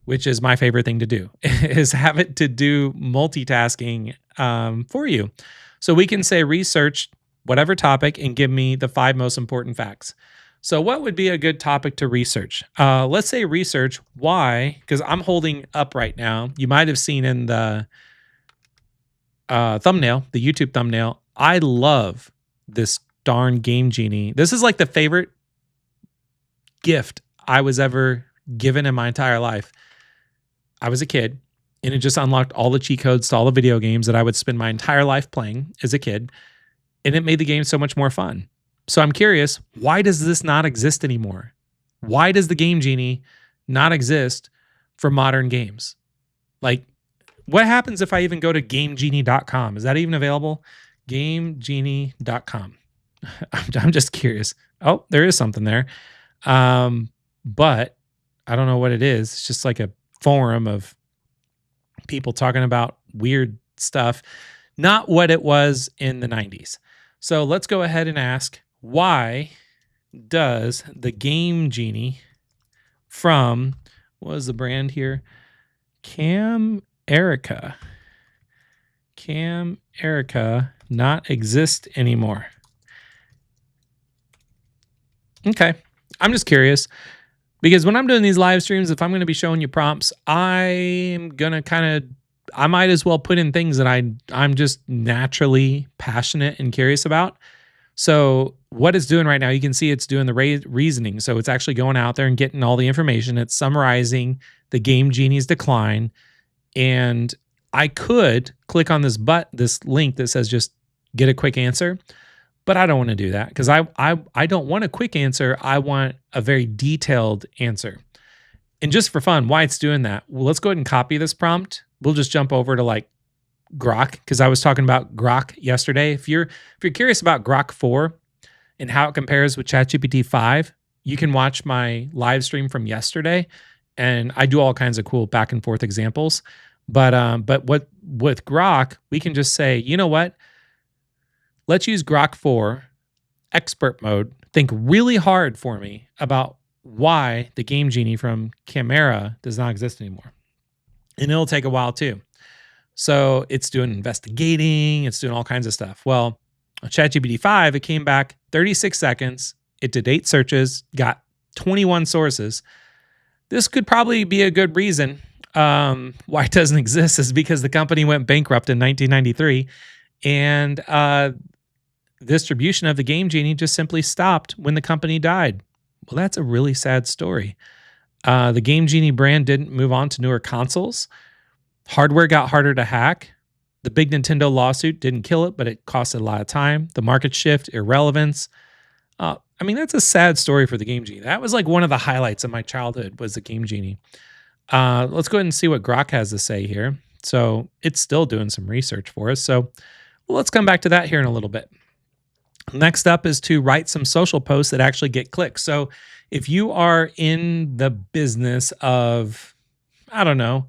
Speaker 1: which is my favorite thing to do, is have it to do multitasking for you. So we can say research whatever topic and give me the 5 most important facts. So what would be a good topic to research? Let's say research why, because I'm holding up right now. You might have seen in the thumbnail, the YouTube thumbnail, I love this darn Game Genie. This is like the favorite gift I was ever given in my entire life. I was a kid, and it just unlocked all the cheat codes to all the video games that I would spend my entire life playing as a kid, and it made the game so much more fun. So I'm curious, why does this not exist anymore? Why does the Game Genie not exist for modern games? Like, what happens if I even go to GameGenie.com? Is that even available? GameGenie.com. I'm just curious. Oh, there is something there. But I don't know what it is. It's just like a forum of people talking about weird stuff, not what it was in the 90s. So let's go ahead and ask, why does the Game Genie from, what was the brand here? Cam Erica not exist anymore? Okay. I'm just curious because when I'm doing these live streams, if I'm going to be showing you prompts, I'm going to I might as well put in things that I'm just naturally passionate and curious about. So what it's doing right now, you can see it's doing the reasoning. So it's actually going out there and getting all the information. It's summarizing the Game Genie's decline. And I could click on this link that says just get a quick answer, but I don't want to do that because I don't want a quick answer. I want a very detailed answer. And just for fun, why it's doing that, well, let's go ahead and copy this prompt. We'll just jump over to like Grok, because I was talking about Grok yesterday. If you're curious about Grok 4 and how it compares with ChatGPT-5, you can watch my live stream from yesterday, and I do all kinds of cool back and forth examples. But what with Grok, we can just say, you know what? Let's use Grok 4 expert mode. Think really hard for me about why the Game Genie from Chimera does not exist anymore. And it'll take a while too. So it's doing investigating, it's doing all kinds of stuff. Well, ChatGPT-5, it came back 36 seconds. It did 8 searches, got 21 sources. This could probably be a good reason why it doesn't exist, is because the company went bankrupt in 1993. And distribution of the Game Genie just simply stopped when the company died. Well, that's a really sad story. The Game Genie brand didn't move on to newer consoles. Hardware got harder to hack. The big Nintendo lawsuit didn't kill it, but it costed a lot of time. The market shift, irrelevance. I mean, that's a sad story for the Game Genie. That was like one of the highlights of my childhood, was the Game Genie. Let's go ahead and see what Grok has to say here. So it's still doing some research for us. So let's come back to that here in a little bit. Next up is to write some social posts that actually get clicks. So if you are in the business of, I don't know.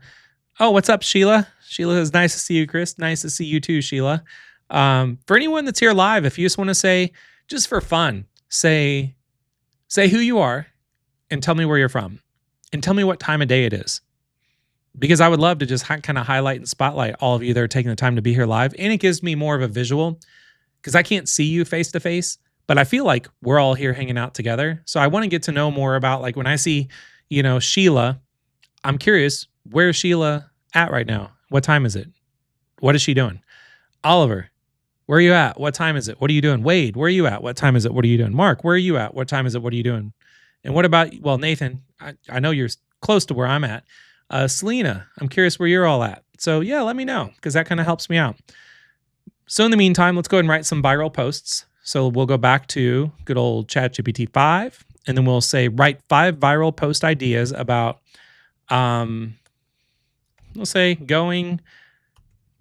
Speaker 1: Oh, what's up, Sheila? Sheila, it's nice to see you, Chris. Nice to see you too, Sheila. For anyone that's here live, if you just want to say, just for fun, say who you are and tell me where you're from and tell me what time of day it is. Because I would love to just kind of highlight and spotlight all of you that are taking the time to be here live. And it gives me more of a visual, because I can't see you face to face, but I feel like we're all here hanging out together. So I want to get to know more about, like, when I see, Sheila, I'm curious, where's Sheila at right now? What time is it? What is she doing? Oliver, where are you at? What time is it? What are you doing? Wade, where are you at? What time is it? What are you doing? Mark, where are you at? What time is it? What are you doing? And what about, well, Nathan, I know you're close to where I'm at. Selena, I'm curious where you're all at. So yeah, let me know, because that kind of helps me out. So in the meantime, let's go ahead and write some viral posts. So we'll go back to good old ChatGPT-5, and then we'll say, write 5 viral post ideas about, we'll say going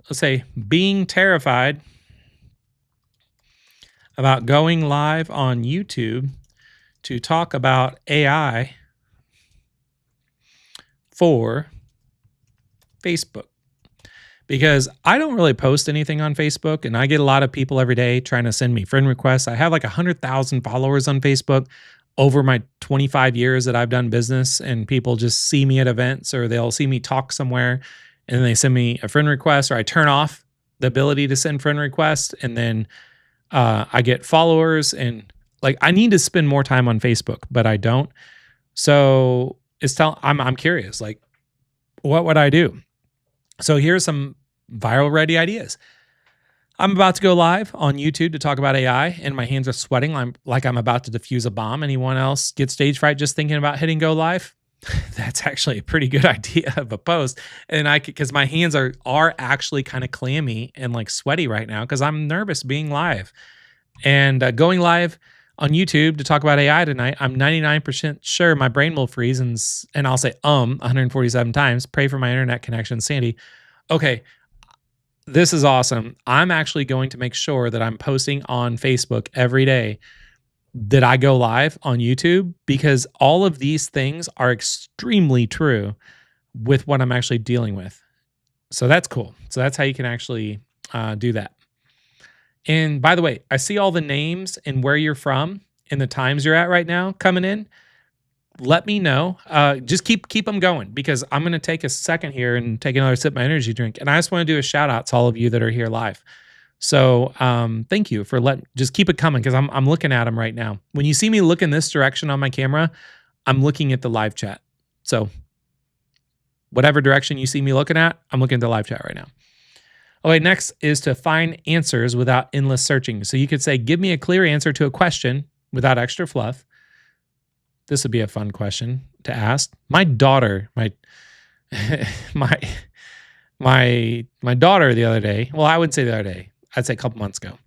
Speaker 1: let's say, being terrified about going live on YouTube to talk about AI for Facebook. Because I don't really post anything on Facebook, and I get a lot of people every day trying to send me friend requests. I have like 100,000 followers on Facebook over my 25 years that I've done business, and people just see me at events or they'll see me talk somewhere and then they send me a friend request, or I turn off the ability to send friend requests, and then I get followers. And like, I need to spend more time on Facebook, but I don't. So I'm curious, like, what would I do? So here's some viral ready ideas. I'm about to go live on YouTube to talk about AI, and my hands are sweating. I'm about to defuse a bomb. Anyone else get stage fright just thinking about hitting go live? That's actually a pretty good idea of a post. And because my hands are actually kind of clammy and like sweaty right now because I'm nervous being live. And going live on YouTube to talk about AI tonight, I'm 99% sure my brain will freeze and I'll say 147 times. Pray for my internet connection, Sandy. Okay, this is awesome. I'm actually going to make sure that I'm posting on Facebook every day that I go live on YouTube, because all of these things are extremely true with what I'm actually dealing with. So that's cool. So that's how you can actually do that. And by the way, I see all the names and where you're from and the times you're at right now coming in. Let me know. Just keep them going, because I'm going to take a second here and take another sip of my energy drink. And I just want to do a shout out to all of you that are here live. So thank you for just keep it coming, because I'm looking at them right now. When you see me look in this direction on my camera, I'm looking at the live chat. So whatever direction you see me looking at, I'm looking at the live chat right now. Okay, next is to find answers without endless searching. So you could say, give me a clear answer to a question without extra fluff. This would be a fun question to ask. My daughter, my daughter the other day, well, I wouldn't say the other day, I'd say a couple months ago,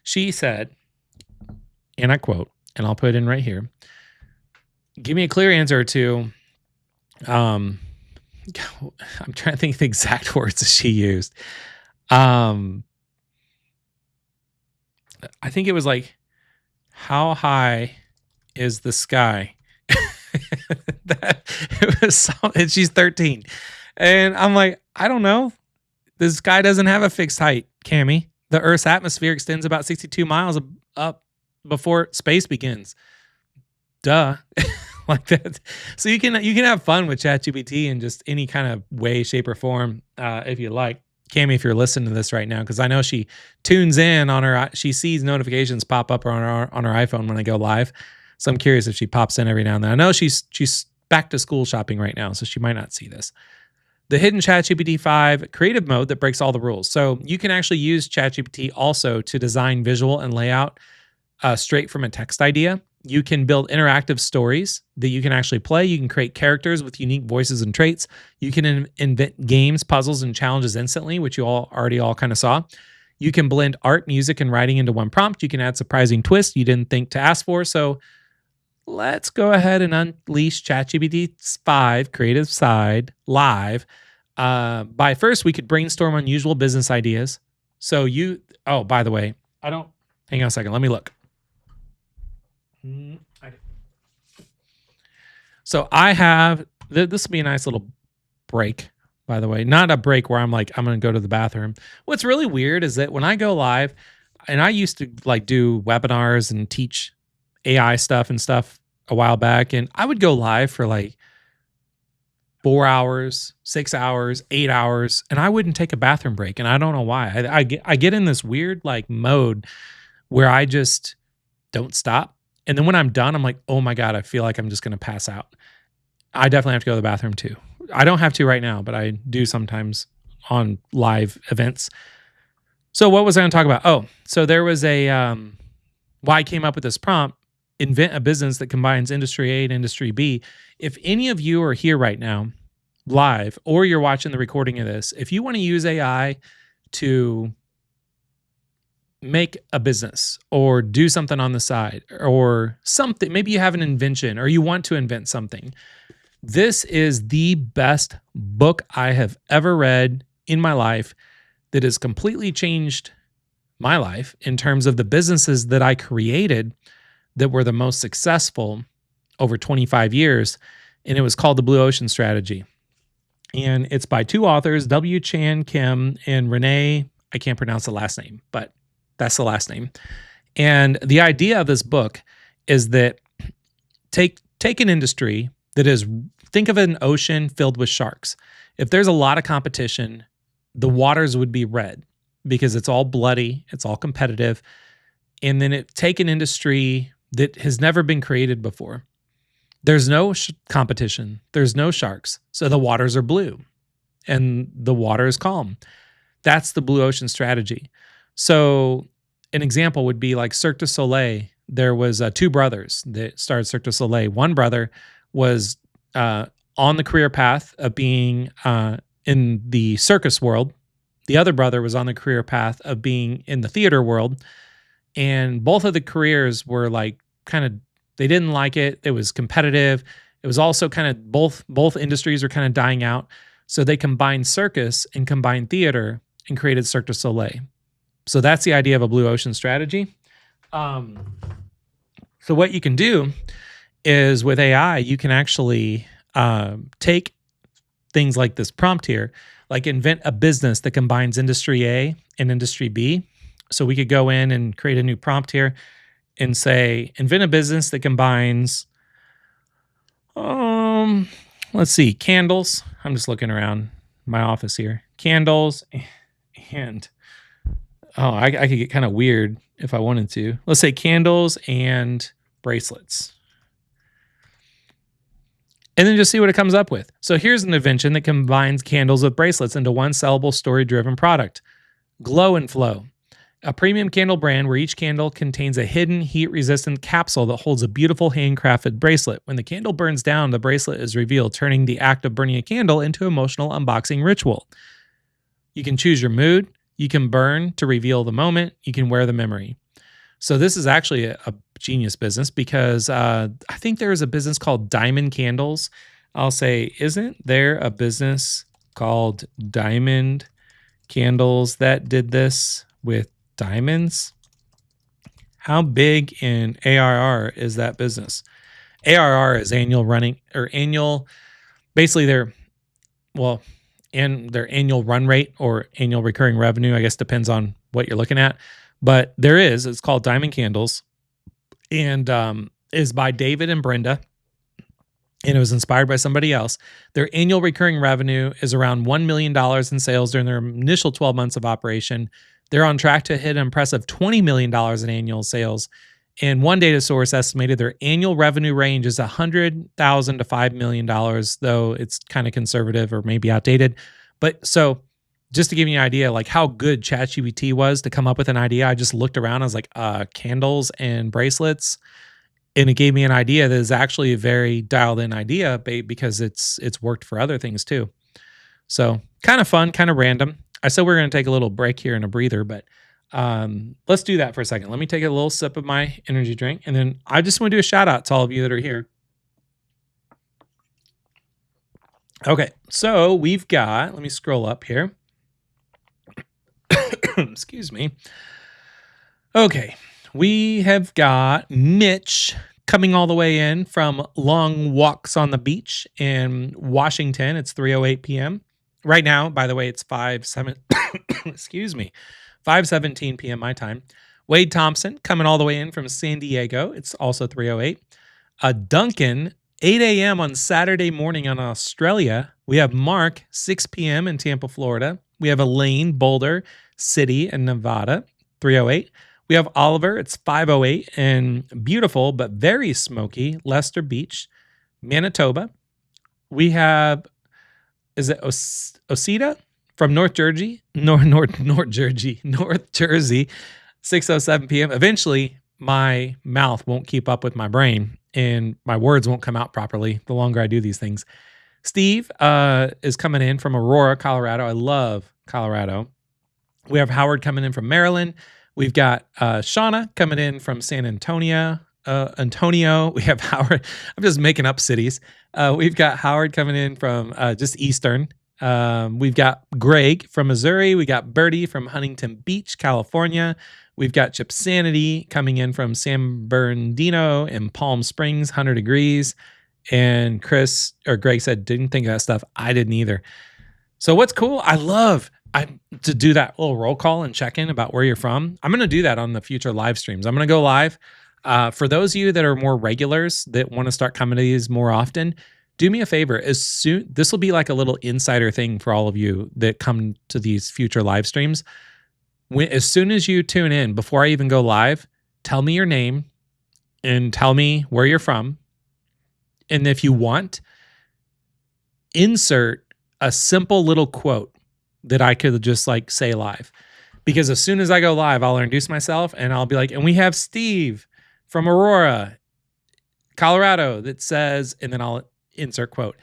Speaker 1: she said, and I quote, and I'll put it in right here, give me a clear answer to, I'm trying to think of the exact words that she used. I think it was like, how high is the sky? It was and she's 13. And I'm like, I don't know. The sky doesn't have a fixed height, Cammie. The Earth's atmosphere extends about 62 miles up before space begins. Duh. Like that. So you can have fun with ChatGPT in just any kind of way, shape, or form if you like. Cammie, if you're listening to this right now, because I know she tunes in on her, she sees notifications pop up on her iPhone when I go live. So I'm curious if she pops in every now and then. I know she's back to school shopping right now, so she might not see this. The hidden ChatGPT-5 creative mode that breaks all the rules. So you can actually use ChatGPT also to design visual and layout straight from a text idea. You can build interactive stories that you can actually play. You can create characters with unique voices and traits. You can invent games, puzzles, and challenges instantly, which you all kind of saw. You can blend art, music, and writing into one prompt. You can add surprising twists you didn't think to ask for. So let's go ahead and unleash ChatGPT-5 creative side live. By first, we could brainstorm unusual business ideas. So by the way, hang on a second. Let me look. So I have, this will be a nice little break, by the way. Not a break where I'm like, I'm going to go to the bathroom. What's really weird is that when I go live, and I used to like do webinars and teach AI stuff and stuff a while back, and I would go live for like 4 hours, 6 hours, 8 hours, and I wouldn't take a bathroom break. And I don't know why. I get in this weird like mode where I just don't stop. And then when I'm done, I'm like, oh my God, I feel like I'm just going to pass out. I definitely have to go to the bathroom too. I don't have to right now, but I do sometimes on live events. So what was I going to talk about? Oh, so there was why I came up with this prompt, invent a business that combines industry A and industry B. If any of you are here right now live, or you're watching the recording of this, if you want to use AI to make a business or do something on the side or something, maybe you have an invention or you want to invent something, this is the best book I have ever read in my life. that has completely changed my life in terms of the businesses that I created that were the most successful over 25 years. And it was called the Blue Ocean Strategy. And it's by two authors, W. Chan Kim and Renee. I can't pronounce the last name, but that's the last name. And the idea of this book is that take an industry that is, think of an ocean filled with sharks. If there's a lot of competition, the waters would be red because it's all bloody, it's all competitive. And then take an industry that has never been created before. There's no competition, there's no sharks, so the waters are blue and the water is calm. That's the Blue Ocean Strategy. So an example would be like Cirque du Soleil. There was two brothers that started Cirque du Soleil. One brother was on the career path of being in the circus world. The other brother was on the career path of being in the theater world. And both of the careers were like kind of, they didn't like it. It was competitive. It was also kind of both industries were kind of dying out. So they combined circus and combined theater and created Cirque du Soleil. So that's the idea of a Blue Ocean Strategy. So what you can do is with AI, you can actually take things like this prompt here, like invent a business that combines industry A and industry B. So we could go in and create a new prompt here and say, invent a business that combines, let's see, candles. I'm just looking around my office here. Candles and, I could get kind of weird if I wanted to. Let's say candles and bracelets. And then just see what it comes up with. So here's an invention that combines candles with bracelets into one sellable, story-driven product. Glow and Flow. A premium candle brand where each candle contains a hidden heat-resistant capsule that holds a beautiful handcrafted bracelet. When the candle burns down, the bracelet is revealed, turning the act of burning a candle into an emotional unboxing ritual. You can choose your mood. You can burn to reveal the moment. You can wear the memory. So this is actually a genius business because I think there is a business called Diamond Candles. I'll say, isn't there a business called Diamond Candles that did this with diamonds? How big in ARR is that business? ARR is basically their annual run rate or annual recurring revenue, I guess depends on what you're looking at. But it's called Diamond Candles and is by David and Brenda. And it was inspired by somebody else. Their annual recurring revenue is around $1 million in sales during their initial 12 months of operation. They're on track to hit an impressive $20 million in annual sales. And one data source estimated their annual revenue range is $100,000 to $5 million, though it's kind of conservative or maybe outdated. But so just to give you an idea, like how good ChatGPT was to come up with an idea, I just looked around. I was like, candles and bracelets. And it gave me an idea that is actually a very dialed in idea because it's worked for other things too. So kind of fun, kind of random. I said we're going to take a little break here and a breather, but let's do that for a second. Let me take a little sip of my energy drink. And then I just want to do a shout out to all of you that are here. Okay. So we've got, let me scroll up here. Excuse me. Okay. We have got Mitch coming all the way in from long walks on the beach in Washington. It's 3:08 p.m. Right now, by the way, it's 5:17 p.m. my time. Wade Thompson coming all the way in from San Diego. It's also 3:08. Duncan, 8 a.m. on Saturday morning in Australia. We have Mark, 6 p.m. in Tampa, Florida. We have Elaine, Boulder City in Nevada, 3:08. We have Oliver, it's 5:08 in beautiful but very smoky Lester Beach, Manitoba. We have, is it Osita from North Jersey, 6:07 p.m. Eventually, my mouth won't keep up with my brain and my words won't come out properly the longer I do these things. Steve is coming in from Aurora, Colorado. I love Colorado. We have Howard coming in from Maryland. We've got Shauna coming in from San Antonio. We have Howard. I'm just making up cities. We've got Howard coming in from just Eastern. We've got Greg from Missouri. We got Bertie from Huntington Beach, California. We've got Chip Sanity coming in from San Bernardino in Palm Springs, 100 degrees. And Greg said, didn't think of that stuff. I didn't either. So what's cool, I love to do that little roll call and check in about where you're from. I'm going to do that on the future live streams. I'm going to go live. For those of you that are more regulars that want to start coming to these more often, do me a favor. This will be like a little insider thing for all of you that come to these future live streams. As soon as you tune in, before I even go live, tell me your name and tell me where you're from. And if you want, insert a simple little quote that I could just like say live. Because as soon as I go live, I'll introduce myself and I'll be like, and we have Steve from Aurora, Colorado that says, and then I'll insert quote.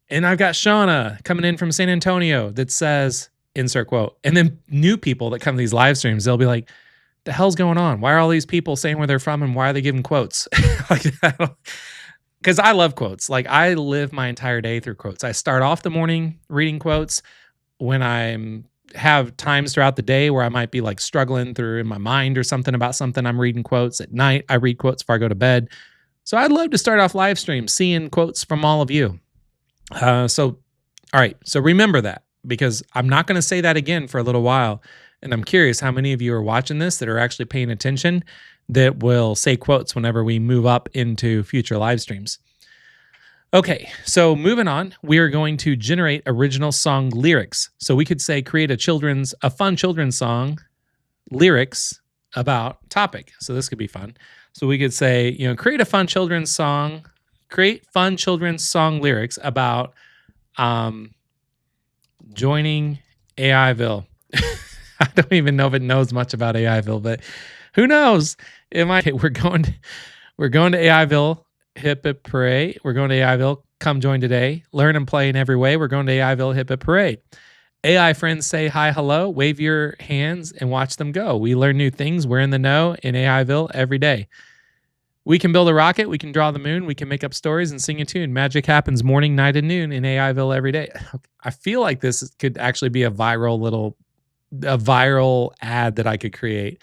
Speaker 1: And I've got Shauna coming in from San Antonio that says, insert quote. And then new people that come to these live streams, they'll be like, the hell's going on? Why are all these people saying where they're from and why are they giving quotes? Like that. Because I love quotes. Like I live my entire day through quotes. I start off the morning reading quotes. When I have times throughout the day where I might be like struggling through in my mind or something about something, I'm reading quotes. At night, I read quotes before I go to bed. So I'd love to start off live streams seeing quotes from all of you. All right. So remember that, because I'm not going to say that again for a little while. And I'm curious how many of you are watching this that are actually paying attention that will say quotes whenever we move up into future live streams. Okay, so moving on, we are going to generate original song lyrics. So we could say create a fun children's song lyrics about topic. So this could be fun. So we could say, create fun children's song lyrics about joining AIville. I don't even know if it knows much about AIville, but who knows? We're going to AIville. Hip hip hooray. We're going to AIville. Come join today. Learn and play in every way. We're going to AIville. Hip hip hooray. AI friends say hi, hello, wave your hands and watch them go. We learn new things. We're in the know in AIville every day. We can build a rocket. We can draw the moon. We can make up stories and sing a tune. Magic happens morning, night, and noon in AIville every day. I feel like this could actually be a viral ad that I could create.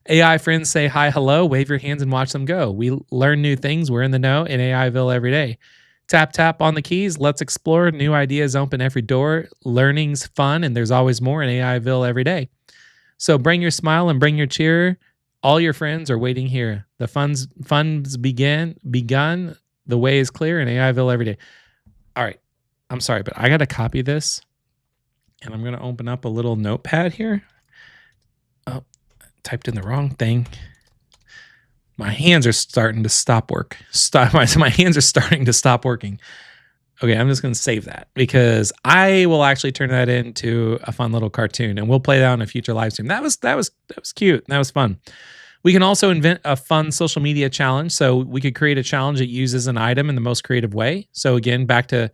Speaker 1: AI friends say hi, hello, wave your hands and watch them go. We learn new things. We're in the know in AIville every day. Tap, tap on the keys. Let's explore. New ideas open every door. Learning's fun, and there's always more in AIville every day. So bring your smile and bring your cheer. All your friends are waiting here. The fun's begun. The way is clear in AIville every day. All right. I'm sorry, but I got to copy this, and I'm going to open up a little notepad here. Oh, typed in the wrong thing. My hands are starting to stop work. My hands are starting to stop working. Okay, I'm just going to save that because I will actually turn that into a fun little cartoon, and we'll play that on a future live stream. That was cute. That was fun. We can also invent a fun social media challenge. So we could create a challenge that uses an item in the most creative way. So again, back to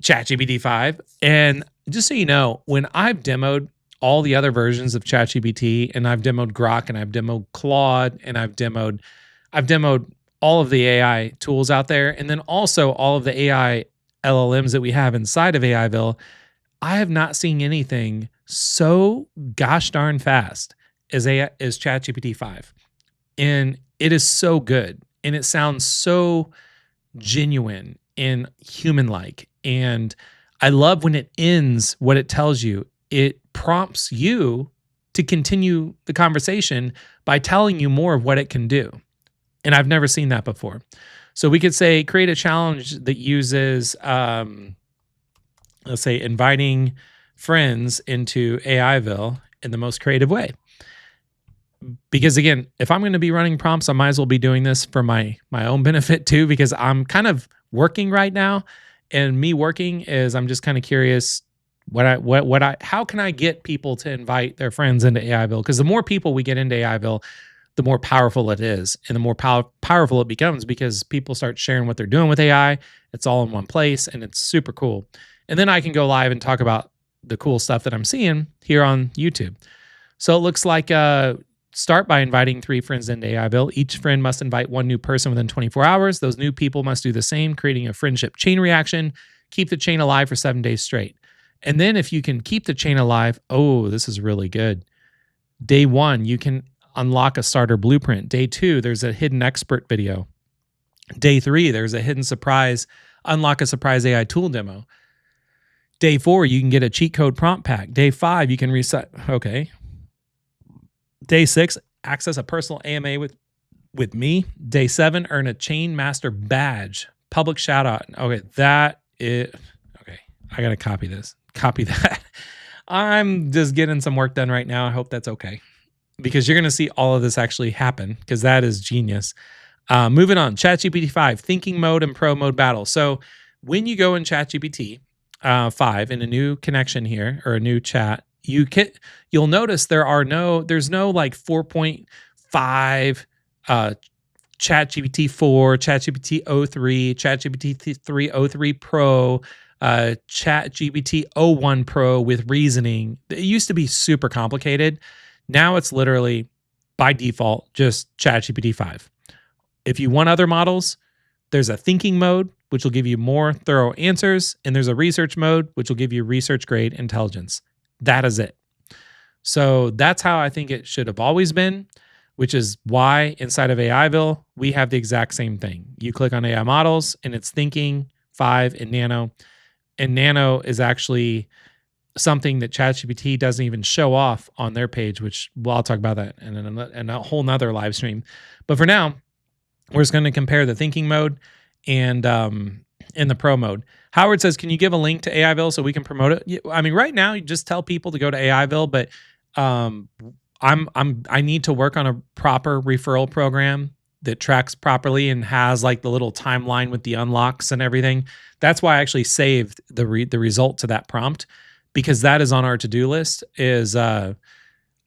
Speaker 1: ChatGPT-5. And just so you know, when I've demoed all the other versions of ChatGPT, and I've demoed Grok, and I've demoed Claude, and I've demoed all of the AI tools out there, and then also all of the AI LLMs that we have inside of AIville, I have not seen anything so gosh darn fast as ChatGPT-5. And it is so good, and it sounds so genuine and human-like. And I love when it ends what it tells you. It prompts you to continue the conversation by telling you more of what it can do. And I've never seen that before. So we could say, create a challenge that uses, let's say, inviting friends into AIville in the most creative way. Because again, if I'm going to be running prompts, I might as well be doing this for my own benefit too, because I'm kind of working right now. And me working is, I'm just kind of curious, how can I get people to invite their friends into AIville? Because the more people we get into AIville, the more powerful it is, and the more powerful it becomes because people start sharing what they're doing with AI. It's all in one place, and it's super cool. And then I can go live and talk about the cool stuff that I'm seeing here on YouTube. So it looks like start by inviting 3 friends into AIville. Each friend must invite 1 new person within 24 hours. Those new people must do the same, creating a friendship chain reaction. Keep the chain alive for 7 days straight. And then if you can keep the chain alive, oh, this is really good. Day 1, you can unlock a starter blueprint. Day 2, there's a hidden expert video. Day 3, there's a hidden surprise, unlock a surprise AI tool demo. Day 4, you can get a cheat code prompt pack. Day 5, you can reset. Okay. Day 6, access a personal AMA with me. Day 7, earn a chain master badge. Public shout out. Okay, that is okay. I gotta copy this. Copy that. I'm just getting some work done right now. I hope that's okay, because you're gonna see all of this actually happen, because that is genius. Moving on, ChatGPT-5, thinking mode and pro mode battle. So when you go in ChatGPT-5 in a new connection here, or a new chat, you'll notice there's no like 4.5, ChatGPT-4, ChatGPT-03, ChatGPT-303 Pro, ChatGPT-01 Pro with reasoning. It used to be super complicated. Now it's literally by default just ChatGPT-5. If you want other models, there's a thinking mode, which will give you more thorough answers, and there's a research mode, which will give you research grade intelligence. That is it. So that's how I think it should have always been, which is why inside of AIville, we have the exact same thing. You click on AI models, and it's thinking, 5, and Nano. And Nano is actually something that ChatGPT doesn't even show off on their page, which I'll talk about that in a whole nother live stream. But for now, we're just going to compare the thinking mode and in the pro mode. Howard says, can you give a link to AIville so we can promote it? I mean, right now you just tell people to go to AIville, but I need to work on a proper referral program that tracks properly and has like the little timeline with the unlocks and everything. That's why I actually saved the result to that prompt, because that is on our to-do list. I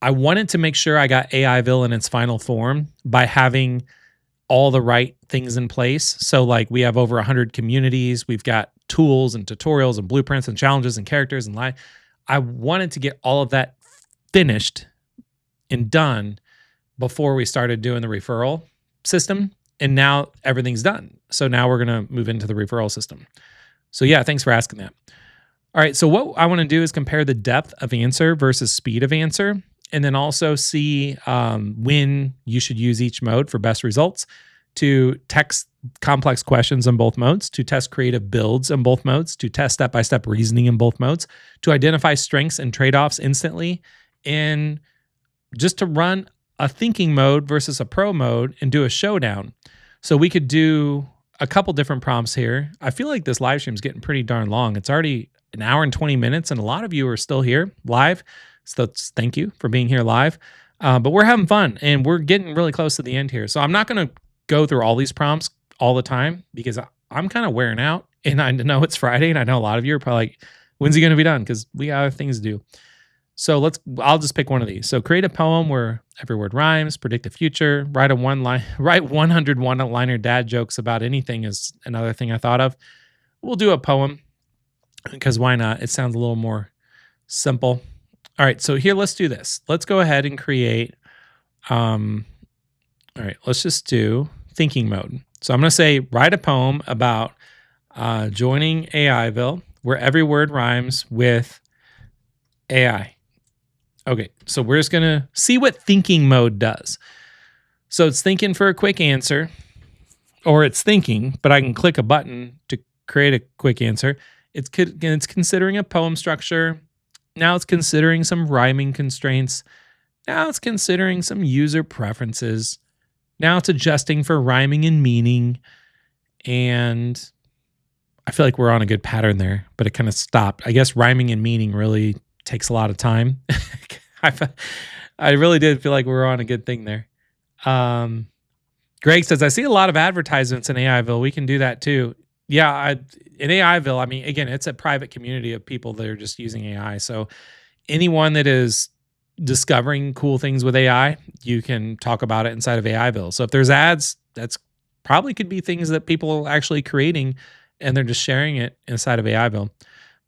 Speaker 1: wanted to make sure I got AIville in its final form by having all the right things in place. So like we have over 100 communities. We've got tools and tutorials and blueprints and challenges and characters and live. I wanted to get all of that finished and done before we started doing the referral system. And now everything's done. So now we're going to move into the referral system. So yeah, thanks for asking that. All right. So what I want to do is compare the depth of answer versus speed of answer, and then also see when you should use each mode for best results, to text complex questions in both modes, to test creative builds in both modes, to test step-by-step reasoning in both modes, to identify strengths and trade-offs instantly, and just to run a thinking mode versus a pro mode and do a showdown. So we could do a couple different prompts here. I feel like this live stream is getting pretty darn long. It's already an hour and 20 minutes, and a lot of you are still here live. So thank you for being here live. But we're having fun, and we're getting really close to the end here. So I'm not going to go through all these prompts all the time, because I'm kind of wearing out, and I know it's Friday, and I know a lot of you are probably like, when's he going to be done? Because we got other things to do. So I'll just pick one of these. So create a poem where every word rhymes, predict the future, write 100 one-liner dad jokes about anything is another thing I thought of. We'll do a poem, because why not? It sounds a little more simple. All right, so here, let's do this. Let's go ahead and create, all right, let's just do thinking mode. So I'm going to say, write a poem about joining AIville, where every word rhymes with AI. Okay, so we're just going to see what thinking mode does. So it's thinking for a quick answer, or it's thinking, but I can click a button to create a quick answer. It's considering a poem structure. Now it's considering some rhyming constraints. Now it's considering some user preferences. Now it's adjusting for rhyming and meaning. And I feel like we're on a good pattern there, but it kind of stopped. I guess rhyming and meaning really takes a lot of time. I really did feel like we were on a good thing there. Greg says, I see a lot of advertisements in AIville. We can do that too. Yeah, in AIville, I mean, again, it's a private community of people that are just using AI. So anyone that is discovering cool things with AI, you can talk about it inside of AIville. So if there's ads, that's probably could be things that people are actually creating, and they're just sharing it inside of AIville.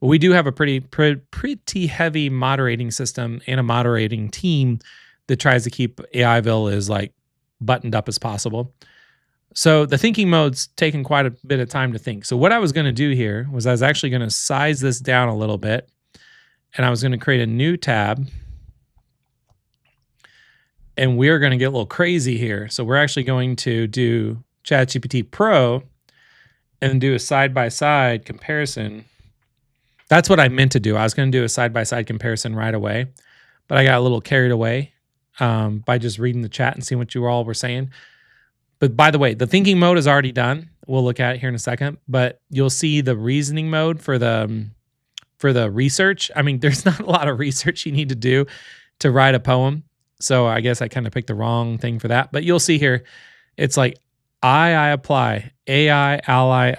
Speaker 1: But we do have a pretty heavy moderating system and a moderating team that tries to keep AIville as like buttoned up as possible. So the thinking mode's taken quite a bit of time to think. So what I was going to do here was I was actually going to size this down a little bit and I was going to create a new tab, and we're going to get a little crazy here. So we're actually going to do ChatGPT Pro and do a side-by-side comparison. That's what I meant to do. I was going to do a side-by-side comparison right away, but I got a little carried away by just reading the chat and seeing what you all were saying. But by the way, the thinking mode is already done. We'll look at it here in a second, but you'll see the reasoning mode for the research. I mean, there's not a lot of research you need to do to write a poem. So I guess I kind of picked the wrong thing for that. But you'll see here, it's like I apply, AI, ally,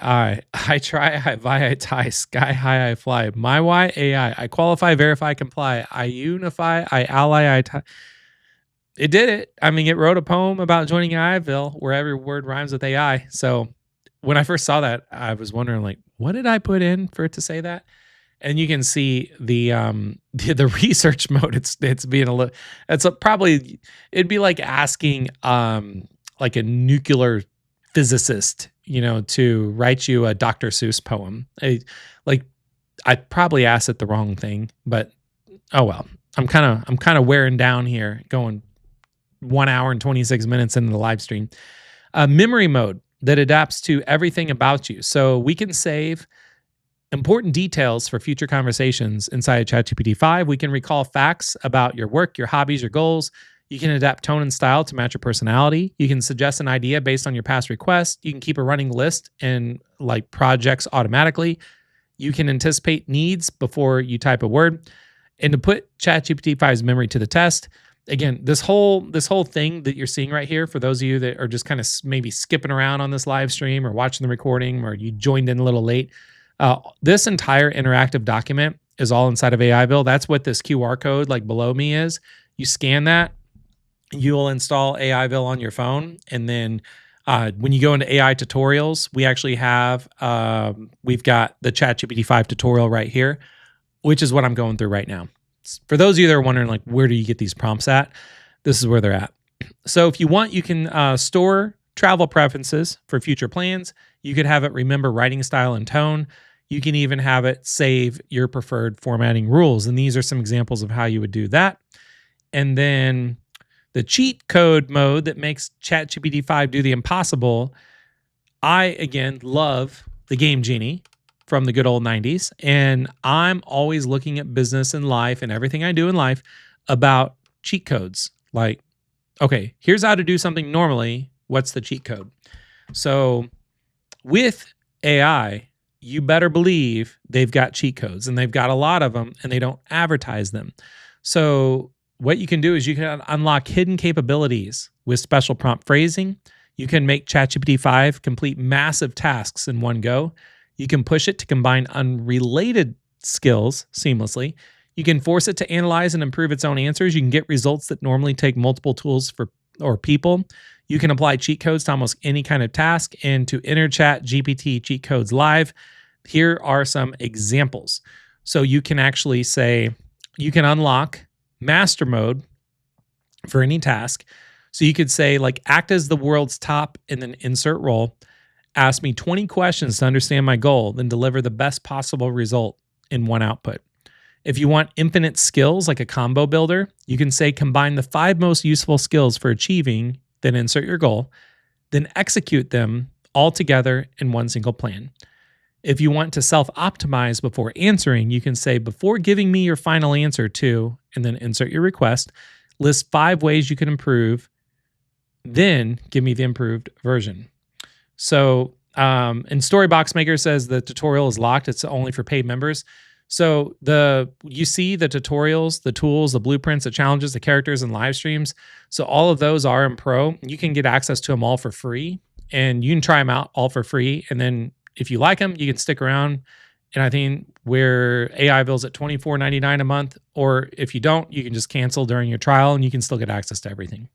Speaker 1: I try, I vie, I tie, sky high, I fly, my why, AI, I qualify, verify, comply, I unify, I ally, I tie. It did it. I mean, it wrote a poem about joining AIville where every word rhymes with AI. So when I first saw that, I was wondering, like, what did I put in for it to say that? And you can see the research mode. It's being a little. Probably it'd be like asking like a nuclear physicist, to write you a Dr. Seuss poem. I probably asked it the wrong thing, but oh well. I'm kind of wearing down here, going 1 hour and 26 minutes into the live stream. Memory mode that adapts to everything about you, so we can save important details for future conversations inside of ChatGPT-5. We can recall facts about your work, your hobbies, your goals. You can adapt tone and style to match your personality. You can suggest an idea based on your past requests. You can keep a running list and like projects automatically. You can anticipate needs before you type a word. And to put ChatGPT-5's memory to the test, again, this whole thing that you're seeing right here, for those of you that are just kind of maybe skipping around on this live stream or watching the recording, or you joined in a little late, this entire interactive document is all inside of AIville. That's what this QR code like below me is. You scan that, you will install AIville on your phone, and then when you go into AI tutorials, we actually have we've got the ChatGPT-5 tutorial right here, which is what I'm going through right now. For those of you that are wondering, like, where do you get these prompts at? This is where they're at. So if you want, you can store travel preferences for future plans. You could have it remember writing style and tone. You can even have it save your preferred formatting rules. And these are some examples of how you would do that. And then the cheat code mode that makes ChatGPT-5 do the impossible. I, again, love the Game Genie from the good old 90s. And I'm always looking at business and life and everything I do in life about cheat codes. Like, okay, here's how to do something normally. What's the cheat code? So with AI, you better believe they've got cheat codes, and they've got a lot of them, and they don't advertise them. So what you can do is you can unlock hidden capabilities with special prompt phrasing. You can make ChatGPT-5 complete massive tasks in one go. You can push it to combine unrelated skills seamlessly. You can force it to analyze and improve its own answers. You can get results that normally take multiple tools or people. You can apply cheat codes to almost any kind of task. And to enter ChatGPT cheat codes live, here are some examples. So you can actually say, you can unlock master mode for any task. So you could say, like, act as the world's top and then insert role. Ask me 20 questions to understand my goal, then deliver the best possible result in one output. If you want infinite skills, like a combo builder, you can say, combine the 5 most useful skills for achieving, then insert your goal, then execute them all together in one single plan. If you want to self-optimize before answering, you can say, before giving me your final answer to, and then insert your request, list 5 ways you can improve, then give me the improved version. So, and Storybox Maker says the tutorial is locked. It's only for paid members. So you see the tutorials, the tools, the blueprints, the challenges, the characters, and live streams. So all of those are in Pro. You can get access to them all for free, and you can try them out all for free. And then if you like them, you can stick around. And I think where AIville's at $24.99 a month, or if you don't, you can just cancel during your trial, and you can still get access to everything.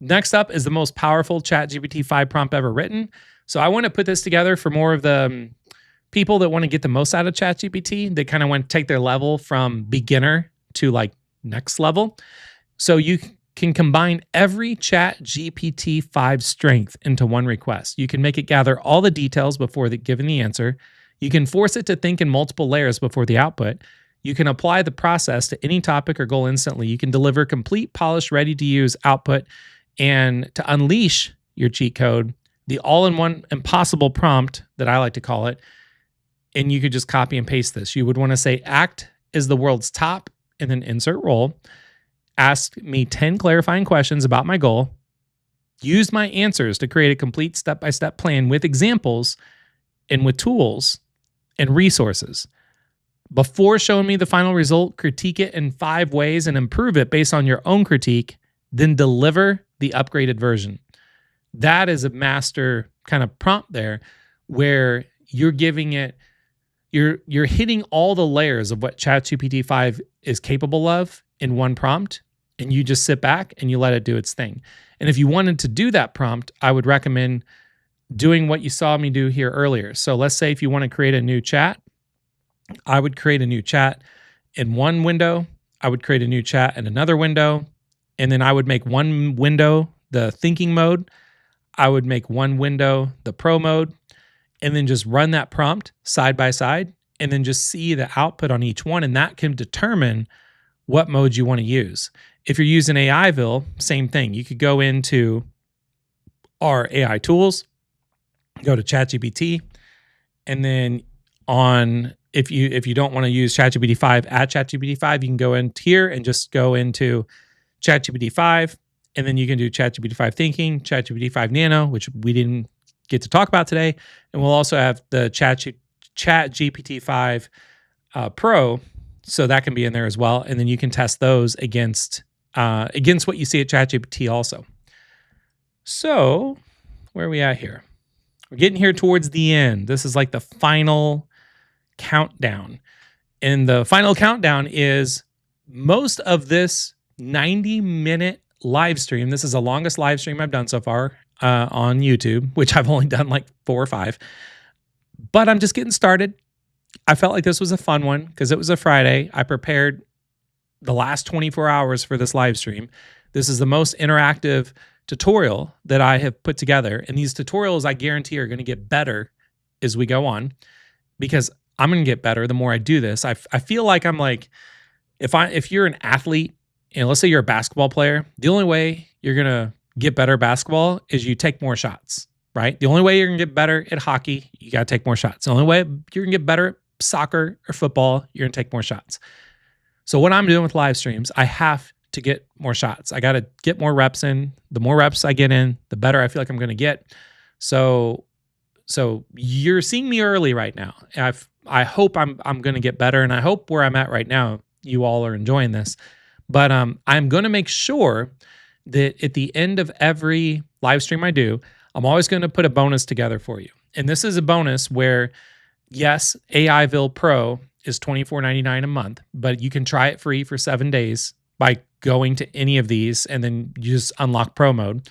Speaker 1: Next up is the most powerful ChatGPT-5 prompt ever written. So I want to put this together for more of the people that want to get the most out of ChatGPT. They kind of want to take their level from beginner to like next level. So you can combine every ChatGPT-5 strength into one request. You can make it gather all the details before giving the answer. You can force it to think in multiple layers before the output. You can apply the process to any topic or goal instantly. You can deliver complete, polished, ready to use output. And to unleash your cheat code, the all in one impossible prompt that I like to call it, and you could just copy and paste this. You would want to say, act as the world's top, and then insert role. Ask me 10 clarifying questions about my goal. Use my answers to create a complete step-by-step plan with examples and with tools and resources. Before showing me the final result, critique it in 5 ways and improve it based on your own critique, then deliver the upgraded version. That is a master kind of prompt there where you're giving it, you're hitting all the layers of what ChatGPT-5 is capable of in one prompt, and you just sit back and you let it do its thing. And if you wanted to do that prompt, I would recommend doing what you saw me do here earlier. So let's say if you want to create a new chat, I would create a new chat in one window. I would create a new chat in another window. And then I would make one window the thinking mode. I would make one window the pro mode. And then just run that prompt side by side. And then just see the output on each one. And that can determine what mode you want to use. If you're using AIville, same thing. You could go into our AI tools, go to ChatGPT, and then if you don't want to use ChatGPT-5 at ChatGPT-5, you can go in here and just go into ChatGPT-5, and then you can do ChatGPT-5 Thinking, ChatGPT-5 Nano, which we didn't get to talk about today, and we'll also have the ChatGPT-5 Pro, so that can be in there as well, and then you can test those against what you see at ChatGPT also. So where are we at here? We're getting here towards the end. This is like the final countdown. And the final countdown is most of this 90-minute live stream. This is the longest live stream I've done so far on YouTube, which I've only done like 4 or 5. But I'm just getting started. I felt like this was a fun one because it was a Friday. I prepared the last 24 hours for this live stream. This is the most interactive tutorial that I have put together. And these tutorials, I guarantee, are going to get better as we go on because I'm going to get better the more I do this. I feel like I'm like, if you're an athlete, and let's say you're a basketball player, the only way you're going to get better at basketball is you take more shots, right? The only way you're going to get better at hockey, you got to take more shots. The only way you're going to get better at soccer or football, you're going to take more shots. So what I'm doing with live streams, I have to get more shots. I got to get more reps in. The more reps I get in, the better I feel like I'm going to get. So you're seeing me early right now. I hope I'm going to get better, and I hope where I'm at right now, you all are enjoying this. But I'm going to make sure that at the end of every live stream I do, I'm always going to put a bonus together for you. And this is a bonus where, yes, AIville Pro is $24.99 a month, but you can try it free for 7 days by going to any of these, and then you just unlock Pro mode.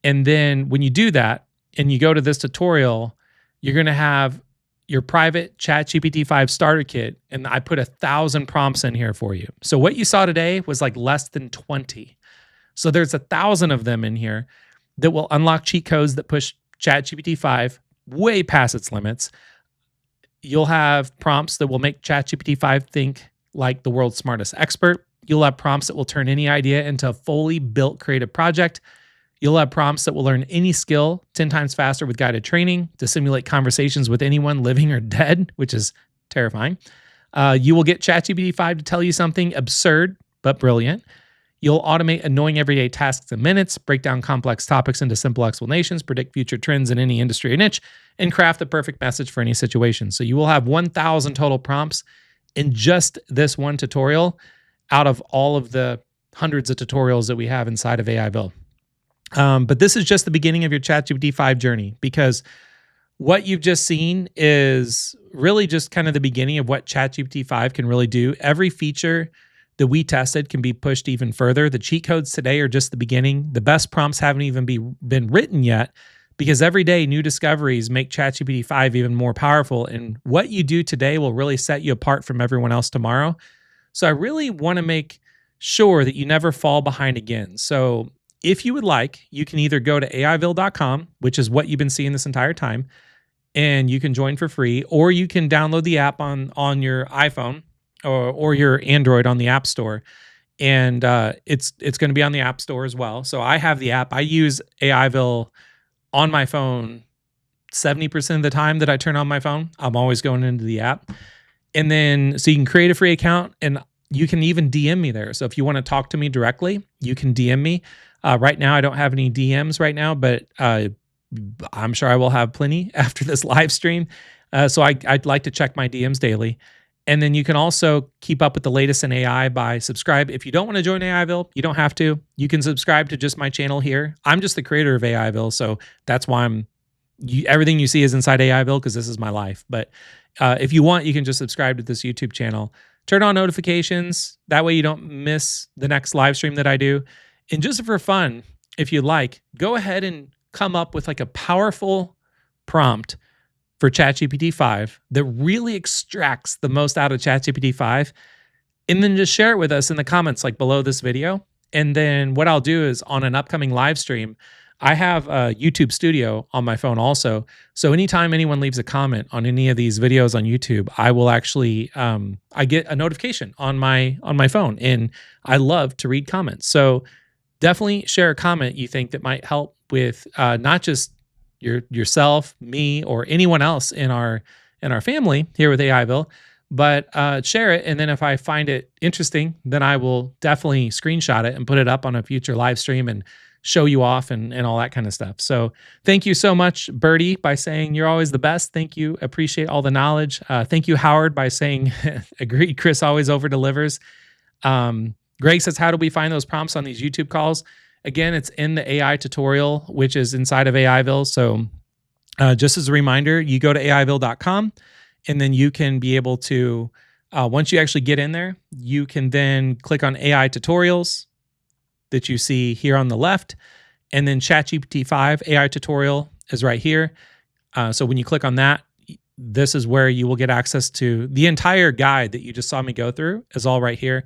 Speaker 1: And then when you do that and you go to this tutorial, you're going to have your private ChatGPT-5 starter kit, and I put 1,000 prompts in here for you. So what you saw today was like less than 20. So there's 1,000 of them in here that will unlock cheat codes that push ChatGPT-5 way past its limits. You'll have prompts that will make ChatGPT-5 think like the world's smartest expert. You'll have prompts that will turn any idea into a fully built creative project. You'll have prompts that will learn any skill 10 times faster with guided training to simulate conversations with anyone living or dead, which is terrifying. You will get ChatGPT-5 to tell you something absurd but brilliant. You'll automate annoying everyday tasks in minutes, break down complex topics into simple explanations, predict future trends in any industry or niche, and craft the perfect message for any situation. So you will have 1,000 total prompts in just this one tutorial out of all of the hundreds of tutorials that we have inside of AIville. But this is just the beginning of your ChatGPT-5 journey, because what you've just seen is really just kind of the beginning of what ChatGPT-5 can really do. Every feature that we tested can be pushed even further. The cheat codes today are just the beginning. The best prompts haven't even been written yet, because every day new discoveries make ChatGPT-5 even more powerful. And what you do today will really set you apart from everyone else tomorrow. So I really want to make sure that you never fall behind again. So if you would like, you can either go to AIville.com, which is what you've been seeing this entire time, and you can join for free, or you can download the app on your iPhone or your Android on the App Store, and it's going to be on the App Store as well. So I have the app. I use AIville on my phone 70% of the time that I turn on my phone. I'm always going into the app. And then, so you can create a free account and you can even DM me there. So if you want to talk to me directly, you can DM me. Right now, I don't have any DMs right now, but I'm sure I will have plenty after this live stream. So I'd like to check my DMs daily. And then you can also keep up with the latest in AI by subscribe. If you don't want to join AIville, you don't have to. You can subscribe to just my channel here. I'm just the creator of AIville, so that's why everything you see is inside AIville because this is my life. But if you want, you can just subscribe to this YouTube channel. Turn on notifications. That way you don't miss the next live stream that I do. And just for fun, if you like, go ahead and come up with like a powerful prompt for ChatGPT-5 that really extracts the most out of ChatGPT-5, and then just share it with us in the comments like below this video. And then what I'll do is on an upcoming live stream, I have a YouTube Studio on my phone also. So anytime anyone leaves a comment on any of these videos on YouTube, I will actually I get a notification on my phone, and I love to read comments. So definitely share a comment you think that might help with not just yourself, me, or anyone else in our family here with AIville, but share it. And then if I find it interesting, then I will definitely screenshot it and put it up on a future live stream and show you off and all that kind of stuff. So thank you so much, Birdie, by saying you're always the best. Thank you. Appreciate all the knowledge. Thank you, Howard, by saying agreed. Chris always over delivers. Greg says, how do we find those prompts on these YouTube calls? Again, it's in the AI tutorial, which is inside of AIville. So just as a reminder, you go to AIville.com, and then you can be able to, once you actually get in there, you can then click on AI tutorials that you see here on the left, and then ChatGPT-5 AI tutorial is right here. So when you click on that, this is where you will get access to the entire guide that you just saw me go through is all right here.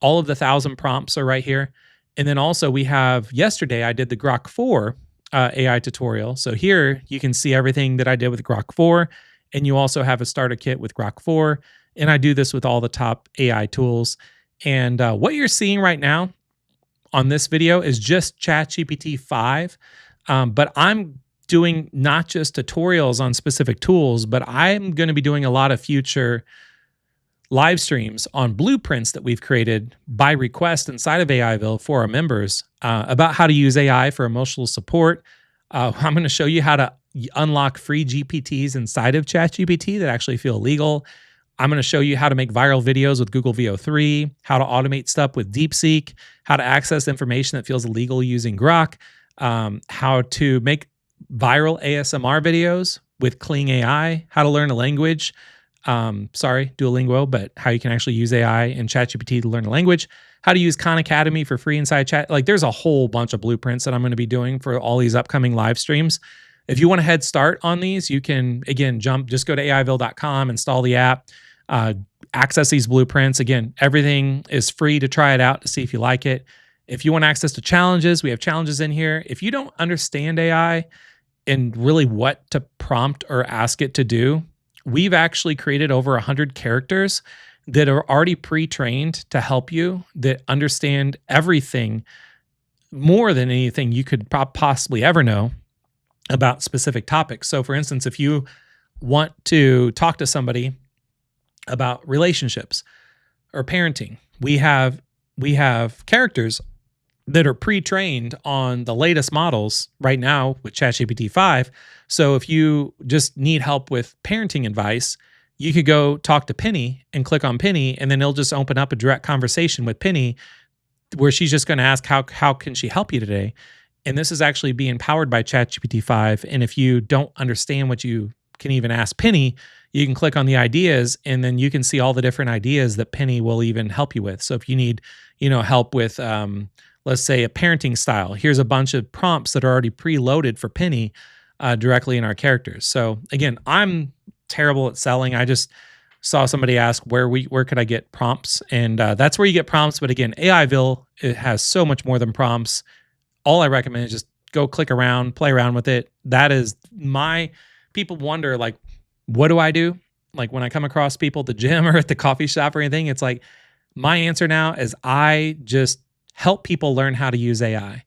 Speaker 1: All of the 1,000 prompts are right here. And then also we have, yesterday I did the Grok 4 AI tutorial. So here you can see everything that I did with Grok 4, and you also have a starter kit with Grok 4. And I do this with all the top AI tools. And what you're seeing right now on this video is just ChatGPT-5. But I'm doing not just tutorials on specific tools, but I'm going to be doing a lot of future live streams on blueprints that we've created by request inside of AIville for our members about how to use AI for emotional support. I'm going to show you how to unlock free GPTs inside of ChatGPT that actually feel legal. I'm going to show you how to make viral videos with Google VO3, how to automate stuff with DeepSeek, how to access information that feels illegal using Grok, how to make viral ASMR videos with Kling AI, how to learn a language. Sorry, Duolingo, but how you can actually use AI and ChatGPT to learn a language, how to use Khan Academy for free inside Chat. Like there's a whole bunch of blueprints that I'm going to be doing for all these upcoming live streams. If you want a head start on these, you can, again, just go to AIville.com, install the app, access these blueprints. Again, everything is free to try it out to see if you like it. If you want access to challenges, we have challenges in here. If you don't understand AI and really what to prompt or ask it to do, we've actually created over 100 characters that are already pre-trained to help you, that understand everything more than anything you could possibly ever know about specific topics. So for instance, if you want to talk to somebody about relationships or parenting, we have characters that are pre-trained on the latest models right now with ChatGPT-5. So if you just need help with parenting advice, you could go talk to Penny and click on Penny, and then it'll just open up a direct conversation with Penny where she's just going to ask, how can she help you today? And this is actually being powered by ChatGPT-5. And if you don't understand what you can even ask Penny, you can click on the ideas, and then you can see all the different ideas that Penny will even help you with. So if you need, help with, let's say, a parenting style, here's a bunch of prompts that are already preloaded for Penny directly in our characters. So again, I'm terrible at selling. I just saw somebody ask where could I get prompts, and that's where you get prompts. But again, AIville, it has so much more than prompts. All I recommend is just go click around, play around with it. That is people wonder, like, what do I do? Like when I come across people at the gym or at the coffee shop or anything, it's like my answer now is I just help people learn how to use AI.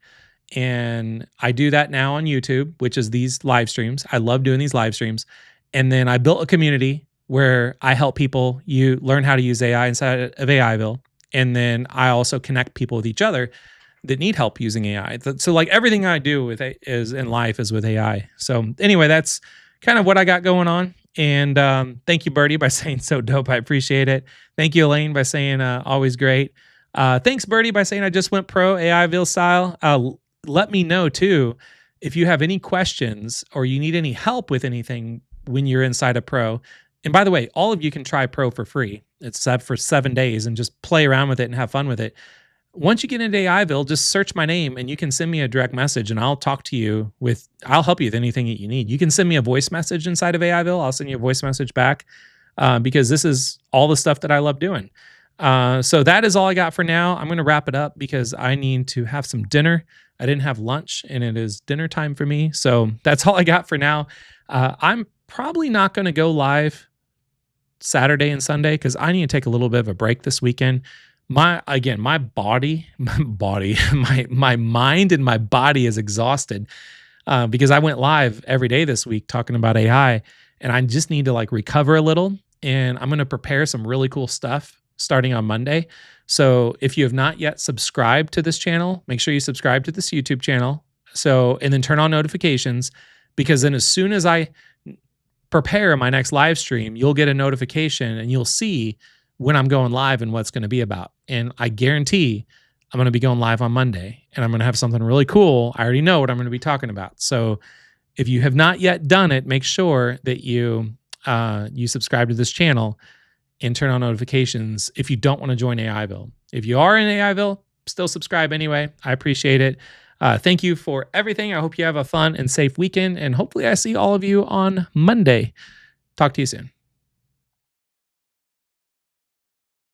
Speaker 1: And I do that now on YouTube, which is these live streams. I love doing these live streams. And then I built a community where I help people you learn how to use AI inside of AIville. And then I also connect people with each other that need help using AI. So like everything I do with is in life is with AI. So anyway, that's kind of what I got going on. And thank you, Birdie, by saying so dope. I appreciate it. Thank you, Elaine, by saying always great. Thanks, Birdie, by saying I just went pro AIville style. Let me know too if you have any questions or you need any help with anything when you're inside a pro. And by the way, all of you can try pro for free. It's set for 7 days and just play around with it and have fun with it. Once you get into AIville, just search my name and you can send me a direct message and I'll talk to you I'll help you with anything that you need. You can send me a voice message inside of AIville. I'll send you a voice message back because this is all the stuff that I love doing. So that is all I got for now. I'm going to wrap it up because I need to have some dinner. I didn't have lunch and it is dinner time for me. So that's all I got for now. I'm probably not going to go live Saturday and Sunday because I need to take a little bit of a break this weekend. My body, my mind and my body is exhausted because I went live every day this week talking about AI and I just need to like recover a little and I'm going to prepare some really cool stuff starting on Monday. So if you have not yet subscribed to this channel, make sure you subscribe to this YouTube channel. And then turn on notifications because then as soon as I prepare my next live stream, you'll get a notification and you'll see when I'm going live and what's going to be about. And I guarantee I'm going to be going live on Monday and I'm going to have something really cool. I already know what I'm going to be talking about. So if you have not yet done it, make sure that you subscribe to this channel and turn on notifications if you don't want to join AIville. If you are in AIville, still subscribe anyway. I appreciate it. Thank you for everything. I hope you have a fun and safe weekend and hopefully I see all of you on Monday. Talk to you soon.